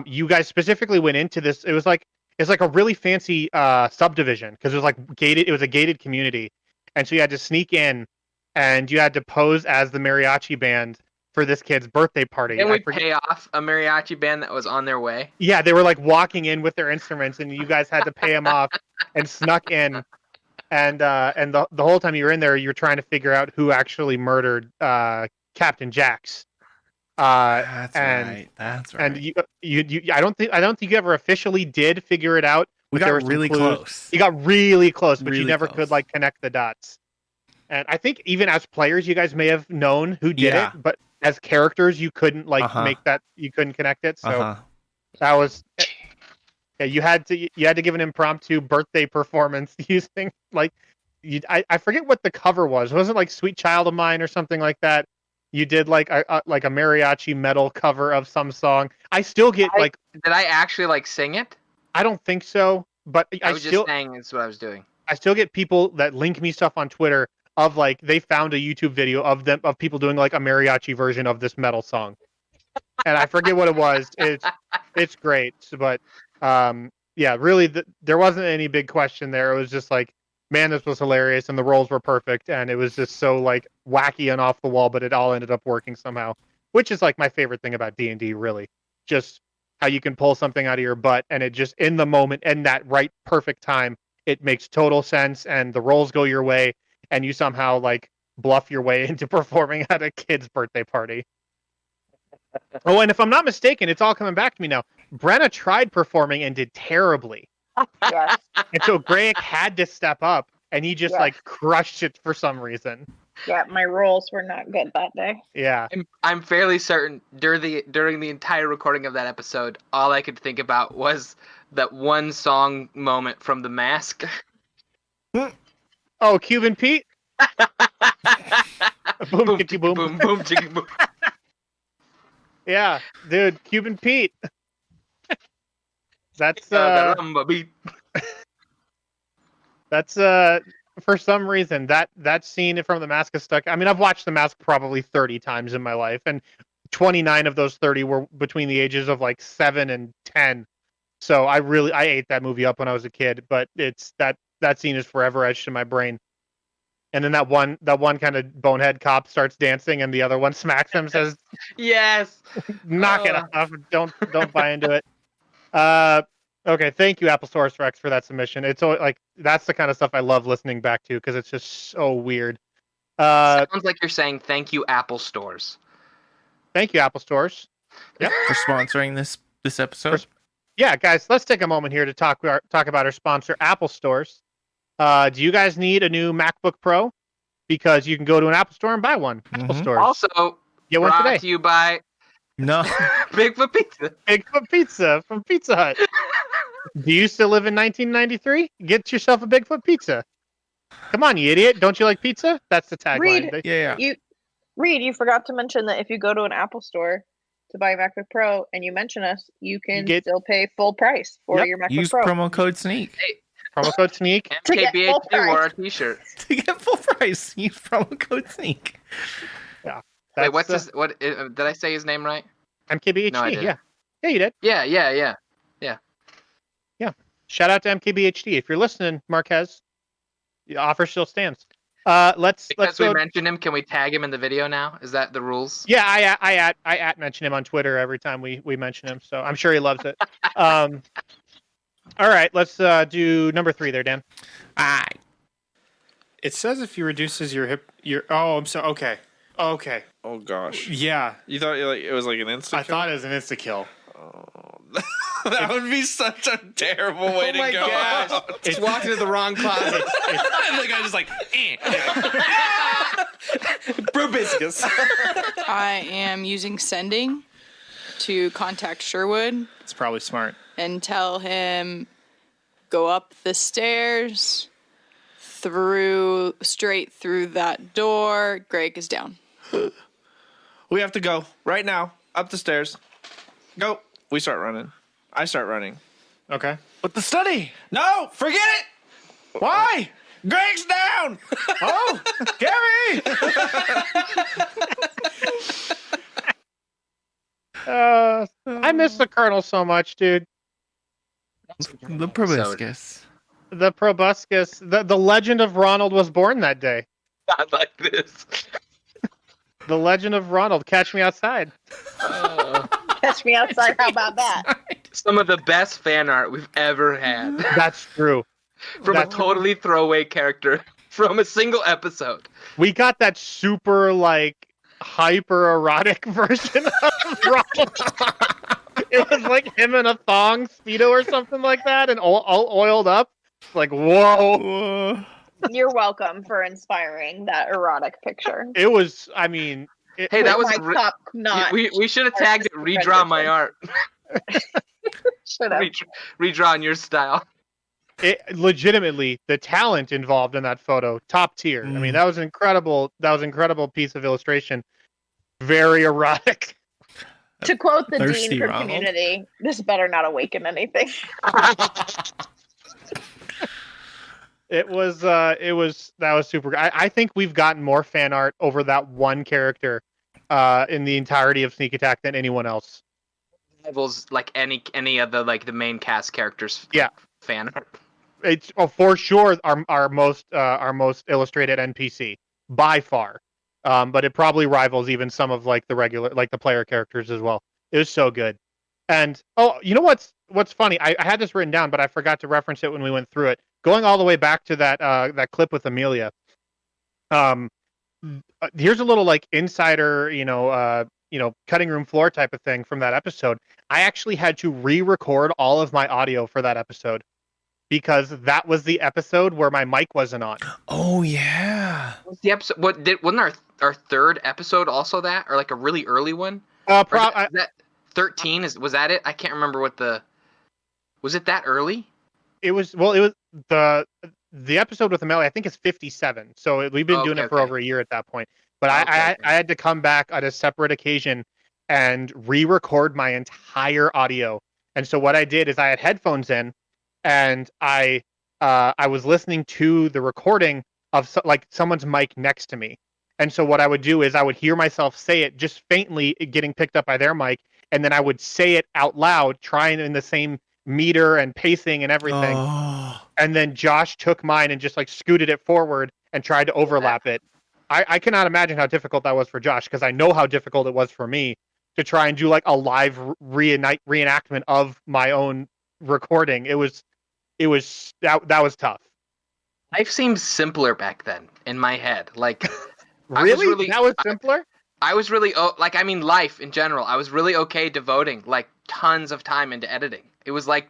S1: You guys specifically went into this. It's like a really fancy subdivision because it was like gated. It was a gated community, and so you had to sneak in, and you had to pose as the mariachi band for this kid's birthday party.
S4: Didn't we pay off a mariachi band that was on their way?
S1: Yeah, they were like walking in with their instruments, and you guys had to pay them off and snuck in. And the whole time you were in there, you're trying to figure out who actually murdered Captain Jax.
S2: That's right.
S1: And you I don't think you ever officially did figure it out.
S2: We got really close.
S1: You got really close, but you
S2: Really
S1: never
S2: close.
S1: could like connect the dots. And I think even as players, you guys may have known who did it, but as characters, you couldn't make that. You couldn't connect it. So that was. Yeah, you had to give an impromptu birthday performance using I forget what the cover was. It wasn't like "Sweet Child of Mine" or something like that. You did like a mariachi metal cover of some song. I still get
S4: Did I actually sing it?
S1: I don't think so, but
S4: I was just saying it's what I was doing.
S1: I still get people that link me stuff on Twitter of they found a YouTube video of people doing like a mariachi version of this metal song, and I forget what it was. It's great, but. Yeah, really, there wasn't any big question there. It was just like, man, this was hilarious, and the roles were perfect, and it was just so wacky and off the wall, but it all ended up working somehow, which is my favorite thing about D&D, really. Just how you can pull something out of your butt, and it just in the moment, in that right perfect time, it makes total sense, and the roles go your way, and you somehow like bluff your way into performing at a kid's birthday party. Oh, and if I'm not mistaken, it's all coming back to me now. Brenna tried performing and did terribly.
S3: Yes.
S1: And so Greg had to step up, and he just
S3: Yes.
S1: like crushed it for some reason.
S3: Yeah, my rolls were not good that day.
S1: Yeah.
S4: I'm fairly certain during the entire recording of that episode, all I could think about was that one song moment from The Mask.
S1: Oh, Cuban Pete. Boom,
S4: Boom,
S1: kitty, boom.
S4: boom, boom, chicka, boom.
S1: Yeah, dude, Cuban Pete. That's
S4: The rumba beat.
S1: that's for some reason that scene from The Mask is stuck. I mean, I've watched The Mask probably 30 times in my life, and 29 of those 30 were between the ages of like 7 and 10. So I ate that movie up when I was a kid, but it's that scene is forever etched in my brain. And then that one kind of bonehead cop starts dancing, and the other one smacks him, says,
S4: Yes.
S1: "Knock it off! Don't buy into it." Okay, thank you, Applesaurus Rex, for that submission. It's like that's the kind of stuff I love listening back to because it's just so weird.
S4: Sounds like you're saying thank you, Apple stores.
S1: Thank you, Apple Stores. Yeah,
S2: For sponsoring this episode.
S1: yeah, guys, let's take a moment here to talk about our sponsor, Apple Stores. Do you guys need a new MacBook Pro? Because you can go to an Apple Store and buy one. Apple
S2: Mhm.
S1: Stores.
S4: Also,
S1: Get one
S4: brought
S1: today.
S4: to you by
S2: No.
S4: Bigfoot Pizza.
S1: Bigfoot Pizza from Pizza Hut. Do you still live in 1993? Get yourself a Bigfoot Pizza. Come on, you idiot. Don't you like pizza? That's the tagline.
S3: Reed.
S2: Yeah.
S3: You forgot to mention that if you go to an Apple store to buy a MacBook Pro and you mention us, you can still pay full price for
S1: Yep.
S3: your MacBook
S2: Use
S3: Pro.
S2: promo code SNEAK
S1: Promo code SNEAK.
S3: To get full
S4: MKBHD wore a
S3: price.
S4: t-shirt.
S2: to get full price. Use promo code SNEAK.
S4: Wait, what's this? What did I say his name right?
S1: MKBHD,
S4: No, I didn't.
S1: yeah. Yeah, you did.
S4: Yeah.
S1: Shout out to MKBHD. If you're listening, Marquez, the offer still stands. Let's
S4: Because we
S1: go.
S4: mentioned him, can we tag him in the video now? Is that the rules?
S1: Yeah, I mention him on Twitter every time we mention him, so I'm sure he loves it. All right, let's do number 3 there, Dan.
S5: It says if he reduces your hip, oh, I'm sorry. Okay.
S8: Oh gosh.
S5: Yeah,
S8: You thought it was like an instant
S5: I thought it was an insta kill.
S8: that would be such a terrible way to go. out.
S6: Just walked into the wrong closet.
S8: And the guy just like,
S6: Probiscus.
S7: I am using sending to contact Sherwood
S5: It's probably smart.
S7: and tell him go up the stairs straight through that door. Greg is down.
S8: we have to go right now up the stairs. Go. We start running. I start running.
S5: Okay.
S8: But the study. No, forget it. Why? Greg's down.
S5: Oh, Gary!
S1: I miss the Colonel so much, dude.
S2: The proboscis.
S1: The proboscis, the legend of Ronald was born that day.
S4: Not like this.
S1: The legend of Ronald. Catch me outside.
S3: Catch me outside. How about that?
S4: Some of the best fan art we've ever had
S1: That's true.
S4: from a totally throwaway character from a single episode.
S1: We got that super like hyper erotic version of Ronald. It was like him in a thong speedo or something like that, and all oiled up. Like whoa.
S3: You're welcome for inspiring that erotic picture.
S1: It was. I mean,
S4: Hey, that was
S3: my top notch.
S4: we should have tagged it. Redraw my art.
S3: Should have.
S4: Redraw in your style.
S1: it legitimately the talent involved in that photo, top tier. I mean, that was incredible. That was an incredible piece of illustration. Very erotic.
S3: To quote the
S2: Thirsty
S3: dean from
S2: Ronald.
S3: Community, this better not awaken anything.
S1: That was super. I think we've gotten more fan art over that one character in the entirety of Sneak Attack than anyone else.
S4: Rivals like any of the like the main cast characters.
S1: Yeah.
S4: Fan art.
S1: It's for sure our most illustrated NPC by far, but it probably rivals even some of like the regular like the player characters as well. It was so good. And you know what's funny? I had this written down, but I forgot to reference it when we went through it. going all the way back to that clip with Amelia. Here's a little like insider, cutting room floor type of thing from that episode. I actually had to re-record all of my audio for that episode because that was the episode where my mic wasn't on.
S2: Oh yeah.
S4: Was the episode wasn't our third episode also that, or like a really early one?
S1: Is
S4: that 13 was that it? I can't remember was it that early?
S1: It was the episode with Amelia, I think it's 57. So we've been doing it for over a year at that point. But I had to come back at a separate occasion and re-record my entire audio. And so what I did is I had headphones in, and I was listening to the recording of someone's mic next to me. And so what I would do is I would hear myself say it just faintly getting picked up by their mic, and then I would say it out loud, trying in the same meter and pacing and everything.
S2: Oh.
S1: And then Josh took mine and just like scooted it forward and tried to overlap it. I cannot imagine how difficult that was for Josh, because I know how difficult it was for me to try and do like a live reenactment of my own recording. It was that was tough.
S4: Life seemed simpler back then in my head. Like
S1: really? That was simpler?
S4: I was really life in general. I was really okay devoting like tons of time into editing. It was like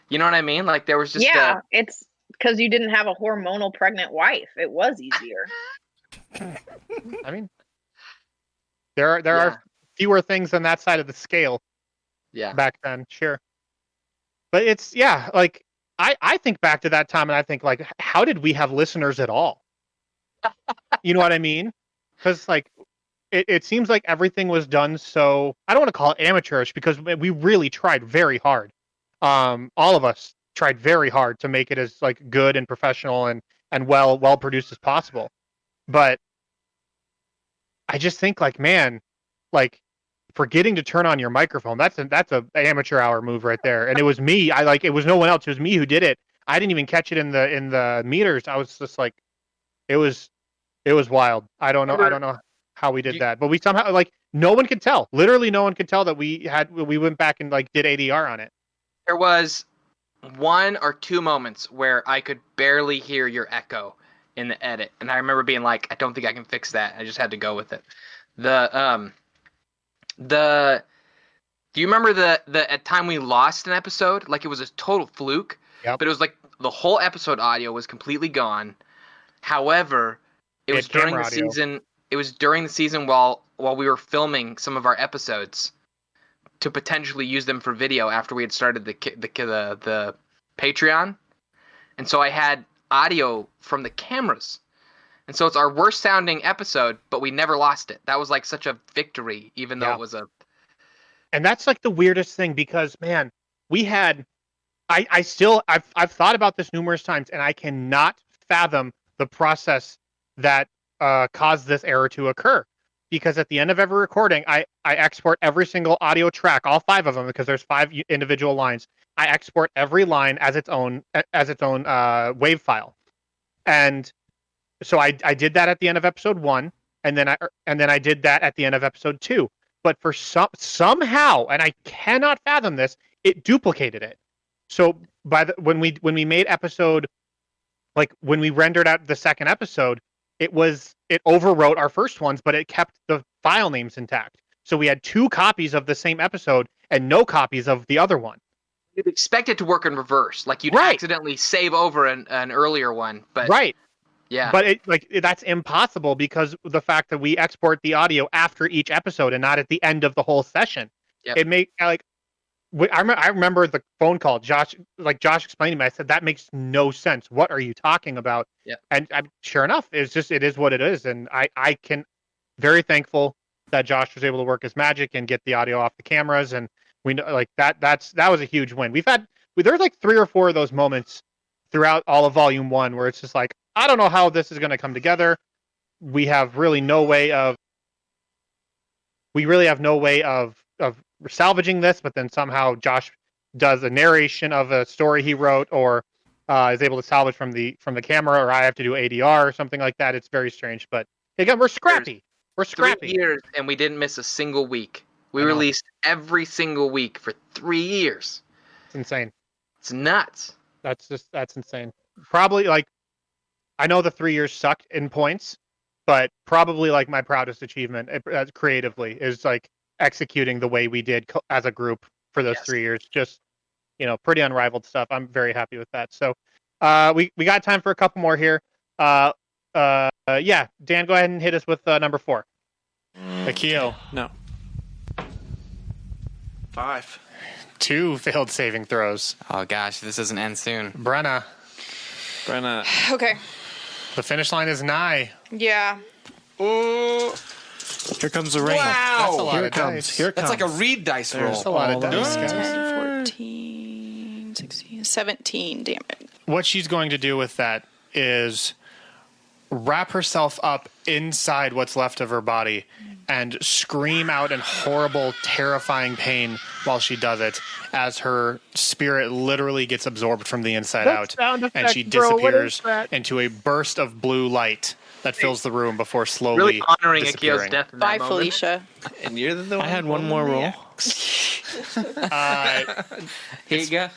S4: you know what I mean? Like there was just
S3: it's because you didn't have a hormonal pregnant wife. It was easier.
S1: I mean, there are fewer things on that side of the scale.
S4: Yeah.
S1: Back then, sure. But it's like I think back to that time and I think like, how did we have listeners at all? You know what I mean? Because like it seems like everything was done so, I don't want to call it amateurish, because we really tried very hard. All of us tried very hard to make it as like good and professional and well produced as possible. But I just think like, man, like forgetting to turn on your microphone, that's a amateur hour move right there. And it was me. It was no one else. It was me who did it. I didn't even catch it in the meters. I was just like, it was wild. I don't know how we did that, but we somehow like no one could tell. Literally no one could tell that we went back and like did ADR on it.
S4: There was 1 or 2 moments where I could barely hear your echo in the edit, and I remember being like, I don't think I can fix that. I just had to go with it. Do you remember the time we lost an episode? Like it was a total fluke.
S1: Yep.
S4: But it was like the whole episode audio was completely gone. However, it was during the season. It was during the season while we were filming some of our episodes to potentially use them for video after we had started the Patreon, and so I had audio from the cameras, and so it's our worst sounding episode, but we never lost it. That was like such a victory, even though it was a.
S1: And that's like the weirdest thing, because man, we had, I've thought about this numerous times, and I cannot fathom the process that caused this error to occur. Because at the end of every recording, I export every single audio track, all 5 of them, because there's 5 individual lines. I export every line as its own WAV file, and so I did that at the end of episode 1, and then I did that at the end of episode 2. But for somehow, and I cannot fathom this, it duplicated it. So when we made episode, like when we rendered out the second episode, it overwrote our first ones, but it kept the file names intact. So we had 2 copies of the same episode and no copies of the other one.
S4: You'd expect it to work in reverse, like you'd accidentally save over an earlier one, but yeah.
S1: But that's impossible, because the fact that we export the audio after each episode and not at the end of the whole session.
S4: Yep.
S1: It make like I remember the phone call. Josh explained to me. I said, that makes no sense. What are you talking about?
S4: Yeah.
S1: And sure enough, it is what it is. And I can very thankful that Josh was able to work his magic and get the audio off the cameras. And we know like that was a huge win. There's like 3 or 4 of those moments throughout all of Volume 1 where it's just like, I don't know how this is going to come together. We have really no way of salvaging this, but then somehow Josh does a narration of a story he wrote, or is able to salvage from the camera, or I have to do ADR or something like that. It's very strange, but again, we're scrappy. We're scrappy.
S4: 3 years, and we didn't miss a single week. We released every single week for 3 years.
S1: It's insane.
S4: It's nuts.
S1: That's insane. probably like I know the 3 years sucked in points, but probably like my proudest achievement creatively is like executing the way we did as a group for those 3 years. Just pretty unrivaled stuff. I'm very happy with that. So we got time for a couple more here. Yeah, Dan, go ahead and hit us with number 4.
S5: Akio.
S8: No. 5.
S5: 2 failed saving throws.
S6: Oh gosh, this doesn't end soon.
S5: Brenna.
S8: Brenna.
S7: Okay.
S5: The finish line is nigh.
S7: Yeah.
S8: Oh. Here comes the rain.
S6: Wow.
S5: That's a lot
S8: Here
S5: of
S8: it comes.
S5: dice.
S8: Here it
S6: That's
S8: comes.
S6: like a reed dice roll.
S5: There's a lot of dice,
S8: All of
S5: guys.
S7: 10, 14, 16, 17. Damn it.
S5: What she's going to do with that is wrap herself up inside what's left of her body and scream out in horrible, terrifying pain while she does it, as her spirit literally gets absorbed from the inside
S1: That
S5: out,
S1: sound
S5: and she
S1: effect, bro, what is
S5: disappears
S1: that?
S5: into a burst of blue light that fills the room before slowly
S4: Really honoring Akio's
S5: disappearing.
S4: death in
S7: Bye,
S4: that moment.
S7: Felicia.
S8: And you're the one.
S5: I had one more roll.
S6: Here you go.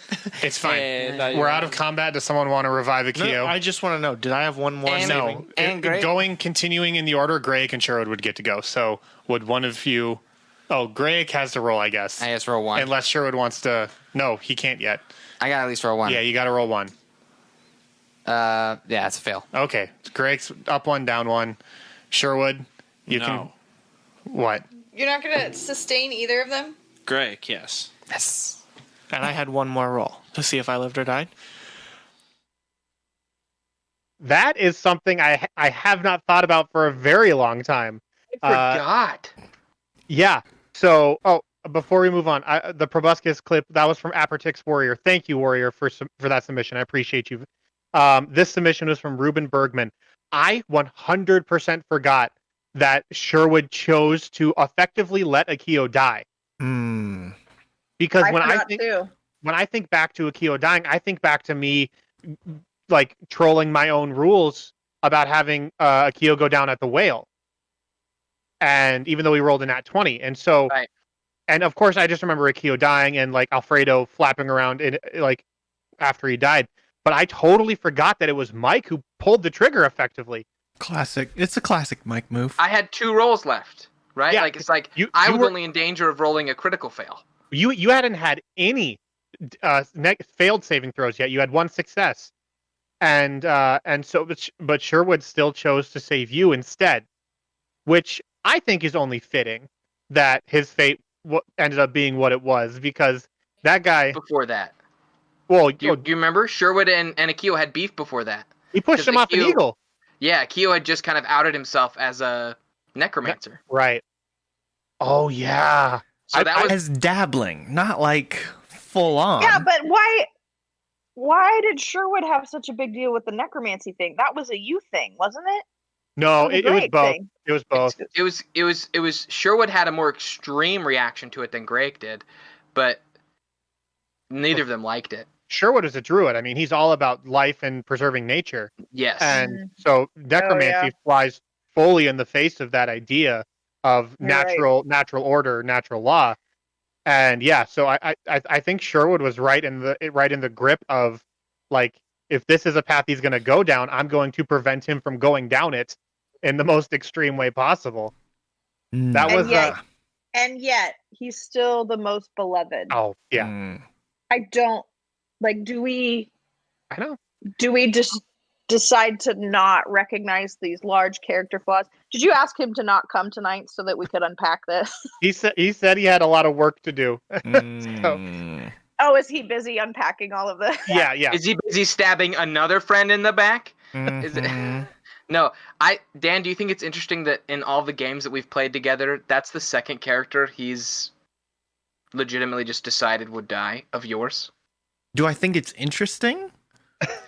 S5: It's fine.
S8: And,
S5: We're out of combat. Does someone want to revive Akio?
S8: No, I just want to know, did I have one more
S6: And-
S8: saving?
S6: And Greg.
S5: Continuing in the order, Greg and Sherwood would get to go. So would one of you... Oh, Greg has to roll, I guess.
S6: I just roll 1.
S5: Unless Sherwood wants to... No, he can't yet.
S6: I got to at least roll 1.
S5: Yeah, you got to roll 1.
S6: Yeah, it's a fail.
S5: Okay. Greg's up 1, down 1. Sherwood, you
S8: No.
S5: can... What?
S7: You're not going to sustain either of them?
S8: Greg, yes.
S6: Yes.
S8: And I had one more roll to see if I lived or died.
S1: That is something I have not thought about for a very long time.
S4: I forgot.
S1: Yeah. So, before we move on, the Proboscis clip that was from Apertix Warrior. Thank you, Warrior, for that submission. I appreciate you. This submission was from Ruben Bergman. I 100% forgot that Sherwood chose to effectively let Akio die. Because when I think back to Akio dying, I think back to me like trolling my own rules about having Akio go down at the whale. And even though we rolled a nat 20. And so,
S4: Right.
S1: And of course, I just remember Akio dying and like Alfredo flapping around in like after he died. But I totally forgot that it was Mike who pulled the trigger effectively.
S2: Classic. It's a classic Mike move.
S4: I had 2 rolls left, right?
S1: Yeah,
S4: Like it's like
S1: you
S4: I was
S1: were-
S4: only in danger of rolling a critical fail.
S1: You hadn't had any failed saving throws yet. You had 1 success, and so but Sherwood still chose to save you instead, which I think is only fitting that his fate ended up being what it was, because that guy.
S4: Before that,
S1: Well,
S4: do you remember Sherwood and Akio had beef before that?
S1: he pushed
S4: 'cause
S1: him off an
S4: Akio-
S1: eagle.
S4: Yeah, Akio had just kind of outed himself as a necromancer.
S1: Right. Oh yeah.
S4: So that was
S2: As dabbling, not like full on.
S3: Yeah, but why did Sherwood have such a big deal with the necromancy thing? That was a you thing, wasn't it?
S1: No,
S3: That
S1: it was
S3: Greg
S1: both.
S3: thing.
S1: It was both.
S4: it was Sherwood had a more extreme reaction to it than Greg did, but neither of them liked it.
S1: Sherwood is a druid. I mean, he's all about life and preserving nature.
S4: Yes.
S1: And so necromancy flies fully in the face of that idea of
S3: You're right.
S1: natural order, natural law. And yeah, so I think Sherwood was right in the grip of like, if this is a path he's going to go down, I'm going to prevent him from going down it in the most extreme way possible. That
S3: And
S1: was
S3: yet- And yet, he's still the most beloved.
S1: oh yeah,
S2: Mm.
S3: I don't like. Do we
S1: I know.
S3: just decide to not recognize these large character flaws? Did you ask him to not come tonight so that we could unpack this?
S1: He said he had a lot of work to do.
S2: Mm.
S3: Oh, is he busy unpacking all of this?
S1: Yeah.
S4: Is he busy stabbing another friend in the back? Is it?
S2: Mhm.
S4: No, Dan, do you think it's interesting that in all the games that we've played together, that's the second character he's legitimately just decided would die of yours?
S2: Do I think it's interesting?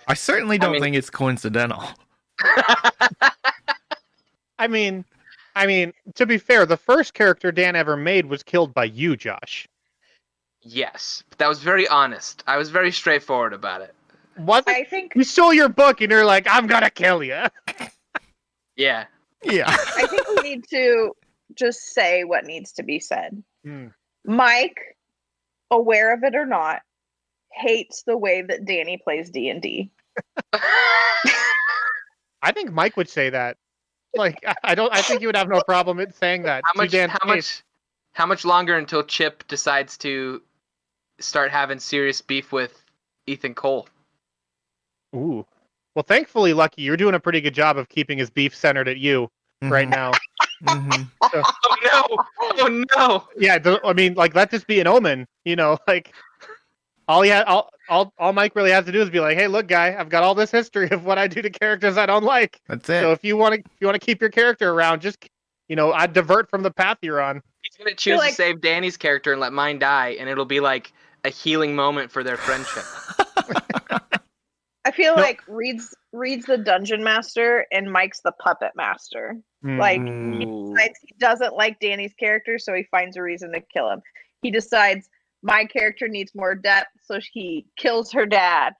S2: I certainly don't
S4: mean-
S2: think it's coincidental.
S1: I mean, to be fair, the first character Dan ever made was killed by you, Josh.
S4: Yes, but that was very honest. I was very straightforward about it.
S1: Wasn't
S3: I think
S1: you stole your book and you're like, I'm gonna kill you.
S4: Yeah.
S2: Yeah.
S3: I think we need to just say what needs to be said.
S1: Hmm.
S3: Mike, aware of it or not, hates the way that Danny plays D&D.
S1: I think Mike would say that. Like, I think you would have no problem in saying that.
S4: How much longer until Chip decides to start having serious beef with Ethan Cole?
S1: Ooh. Well, thankfully, Lucky, you're doing a pretty good job of keeping his beef centered at you right now.
S4: Oh no! Oh no!
S1: Yeah, I mean, like, let this be an omen. You know, like, all Mike really has to do is be like, "Hey, look, guy, I've got all this history of what I do to characters I don't like.
S2: That's it.
S1: So if you want to keep your character around, just I divert from the path you're on."
S4: He's gonna choose to save Danny's character and let mine die, and it'll be like a healing moment for their friendship.
S3: I feel like Reed's the dungeon master and Mike's the puppet master. Like, he decides he doesn't like Danny's character, so he finds a reason to kill him. He decides my character needs more depth, so he kills her dad.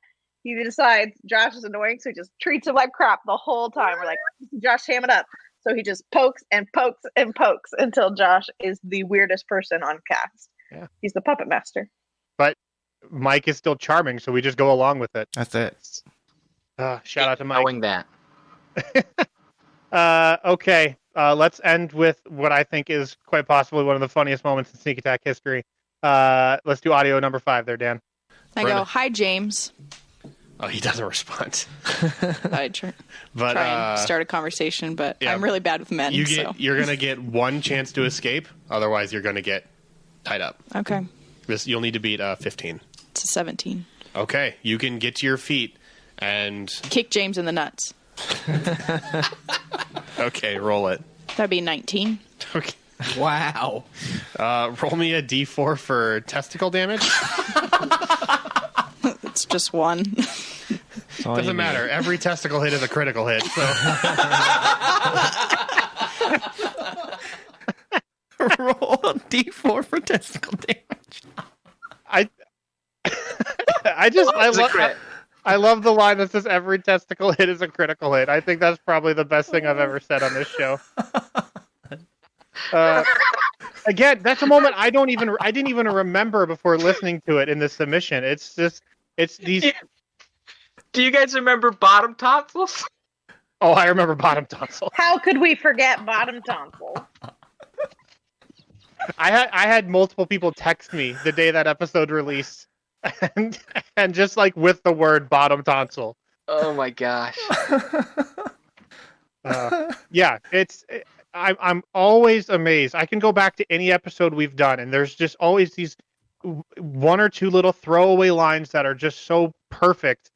S3: He decides Josh is annoying, so he just treats him like crap the whole time. We're like, Josh, ham it up. So he just pokes and pokes and pokes until Josh is the weirdest person on cast.
S1: Yeah.
S3: He's the puppet master.
S1: But Mike is still charming, so we just go along with it.
S2: That's it.
S1: Shout out to Mike.
S4: Knowing that.
S1: Okay. Let's end with what I think is quite possibly one of the funniest moments in Sneak Attack history. Let's do audio number 5 there, Dan.
S7: I go, "Hi, James."
S5: Oh, he doesn't respond.
S7: I try and start a conversation, but
S5: yeah,
S7: I'm really bad with men.
S5: You're going to get one chance to escape. Otherwise, you're going to get tied up.
S7: Okay.
S5: You'll need to beat 15.
S7: It's a 17.
S5: Okay. You can get to your feet and...
S7: kick James in the nuts.
S5: Okay, roll it.
S7: That'd be 19.
S5: Okay.
S2: Wow.
S5: Roll me a d4 for testicle damage.
S7: It's just one.
S5: Doesn't matter. Every testicle hit is a critical hit. So.
S2: Roll a d4 for testicle damage.
S1: I love the line that says every testicle hit is a critical hit. I think that's probably the best thing I've ever said on this show. Again, that's a moment I didn't even remember before listening to it in the submission. It's these.
S4: Do you guys remember bottom tonsils?
S1: Oh, I remember bottom tonsil.
S3: How could we forget bottom tonsil?
S1: I had multiple people text me the day that episode released, and just like with the word bottom tonsil.
S4: Oh my gosh.
S1: Yeah, I'm always amazed. I can go back to any episode we've done, and there's just always these one or two little throwaway lines that are just so perfect,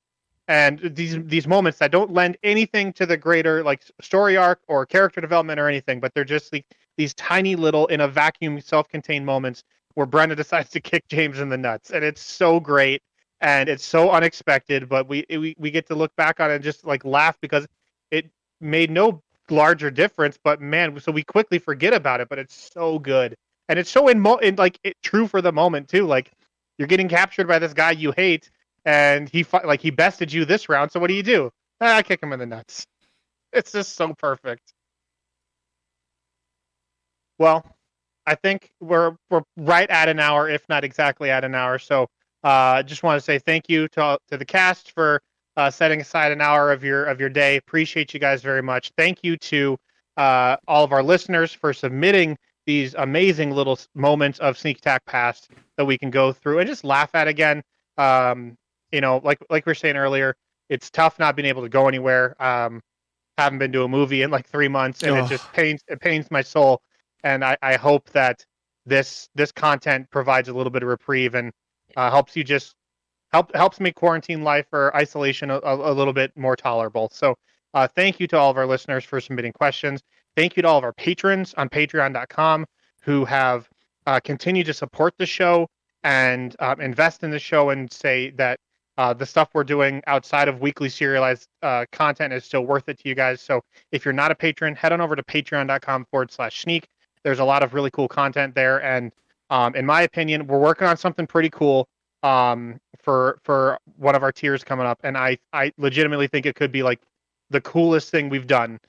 S1: and these moments that don't lend anything to the greater like story arc or character development or anything, but they're just like these tiny little in a vacuum self-contained moments where Brenda decides to kick James in the nuts, and it's so great and it's so unexpected, but we get to look back on it and just like laugh because it made no larger difference, but man, so we quickly forget about it, but it's so good. And it's so true for the moment too. Like, you're getting captured by this guy you hate, and he bested you this round. So what do? I kick him in the nuts. It's just so perfect. Well, I think we're right at an hour, if not exactly at an hour. So just want to say thank you to the cast for setting aside an hour of your day. Appreciate you guys very much. Thank you to all of our listeners for submitting these amazing little moments of Sneak Attack Past that we can go through and just laugh at again. Like we were saying earlier, it's tough not being able to go anywhere. Haven't been to a movie in like 3 months, and it pains my soul. And I hope that this content provides a little bit of reprieve and helps you helps make quarantine life or isolation a little bit more tolerable. So thank you to all of our listeners for submitting questions. Thank you to all of our patrons on patreon.com who have continued to support the show and invest in the show and say that the stuff we're doing outside of weekly serialized content is still worth it to you guys. So if you're not a patron, head on over to patreon.com/sneak. There's a lot of really cool content there. And in my opinion, we're working on something pretty cool for one of our tiers coming up. And I legitimately think it could be like the coolest thing we've done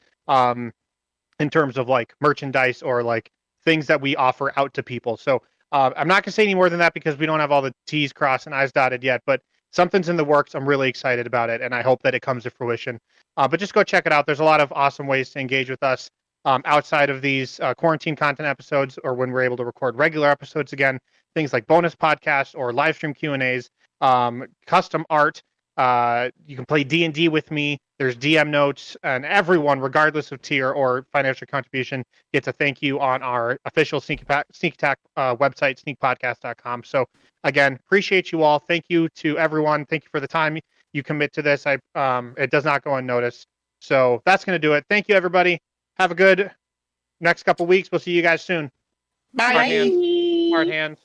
S1: in terms of like merchandise or like things that we offer out to people. So I'm not going to say any more than that because we don't have all the T's crossed and I's dotted yet, but something's in the works. I'm really excited about it, and I hope that it comes to fruition. But just go check it out. There's a lot of awesome ways to engage with us outside of these quarantine content episodes, or when we're able to record regular episodes again. Things like bonus podcasts or live stream Q&As, custom art. You can play D&D with me. There's DM notes, and everyone, regardless of tier or financial contribution, gets a thank you on our official Sneak Attack website, sneakpodcast.com. So again, appreciate you all. Thank you to everyone. Thank you for the time you commit to this. It does not go unnoticed. So that's going to do it. Thank you, everybody. Have a good next couple weeks. We'll see you guys soon.
S9: Bye.
S1: Smart hands.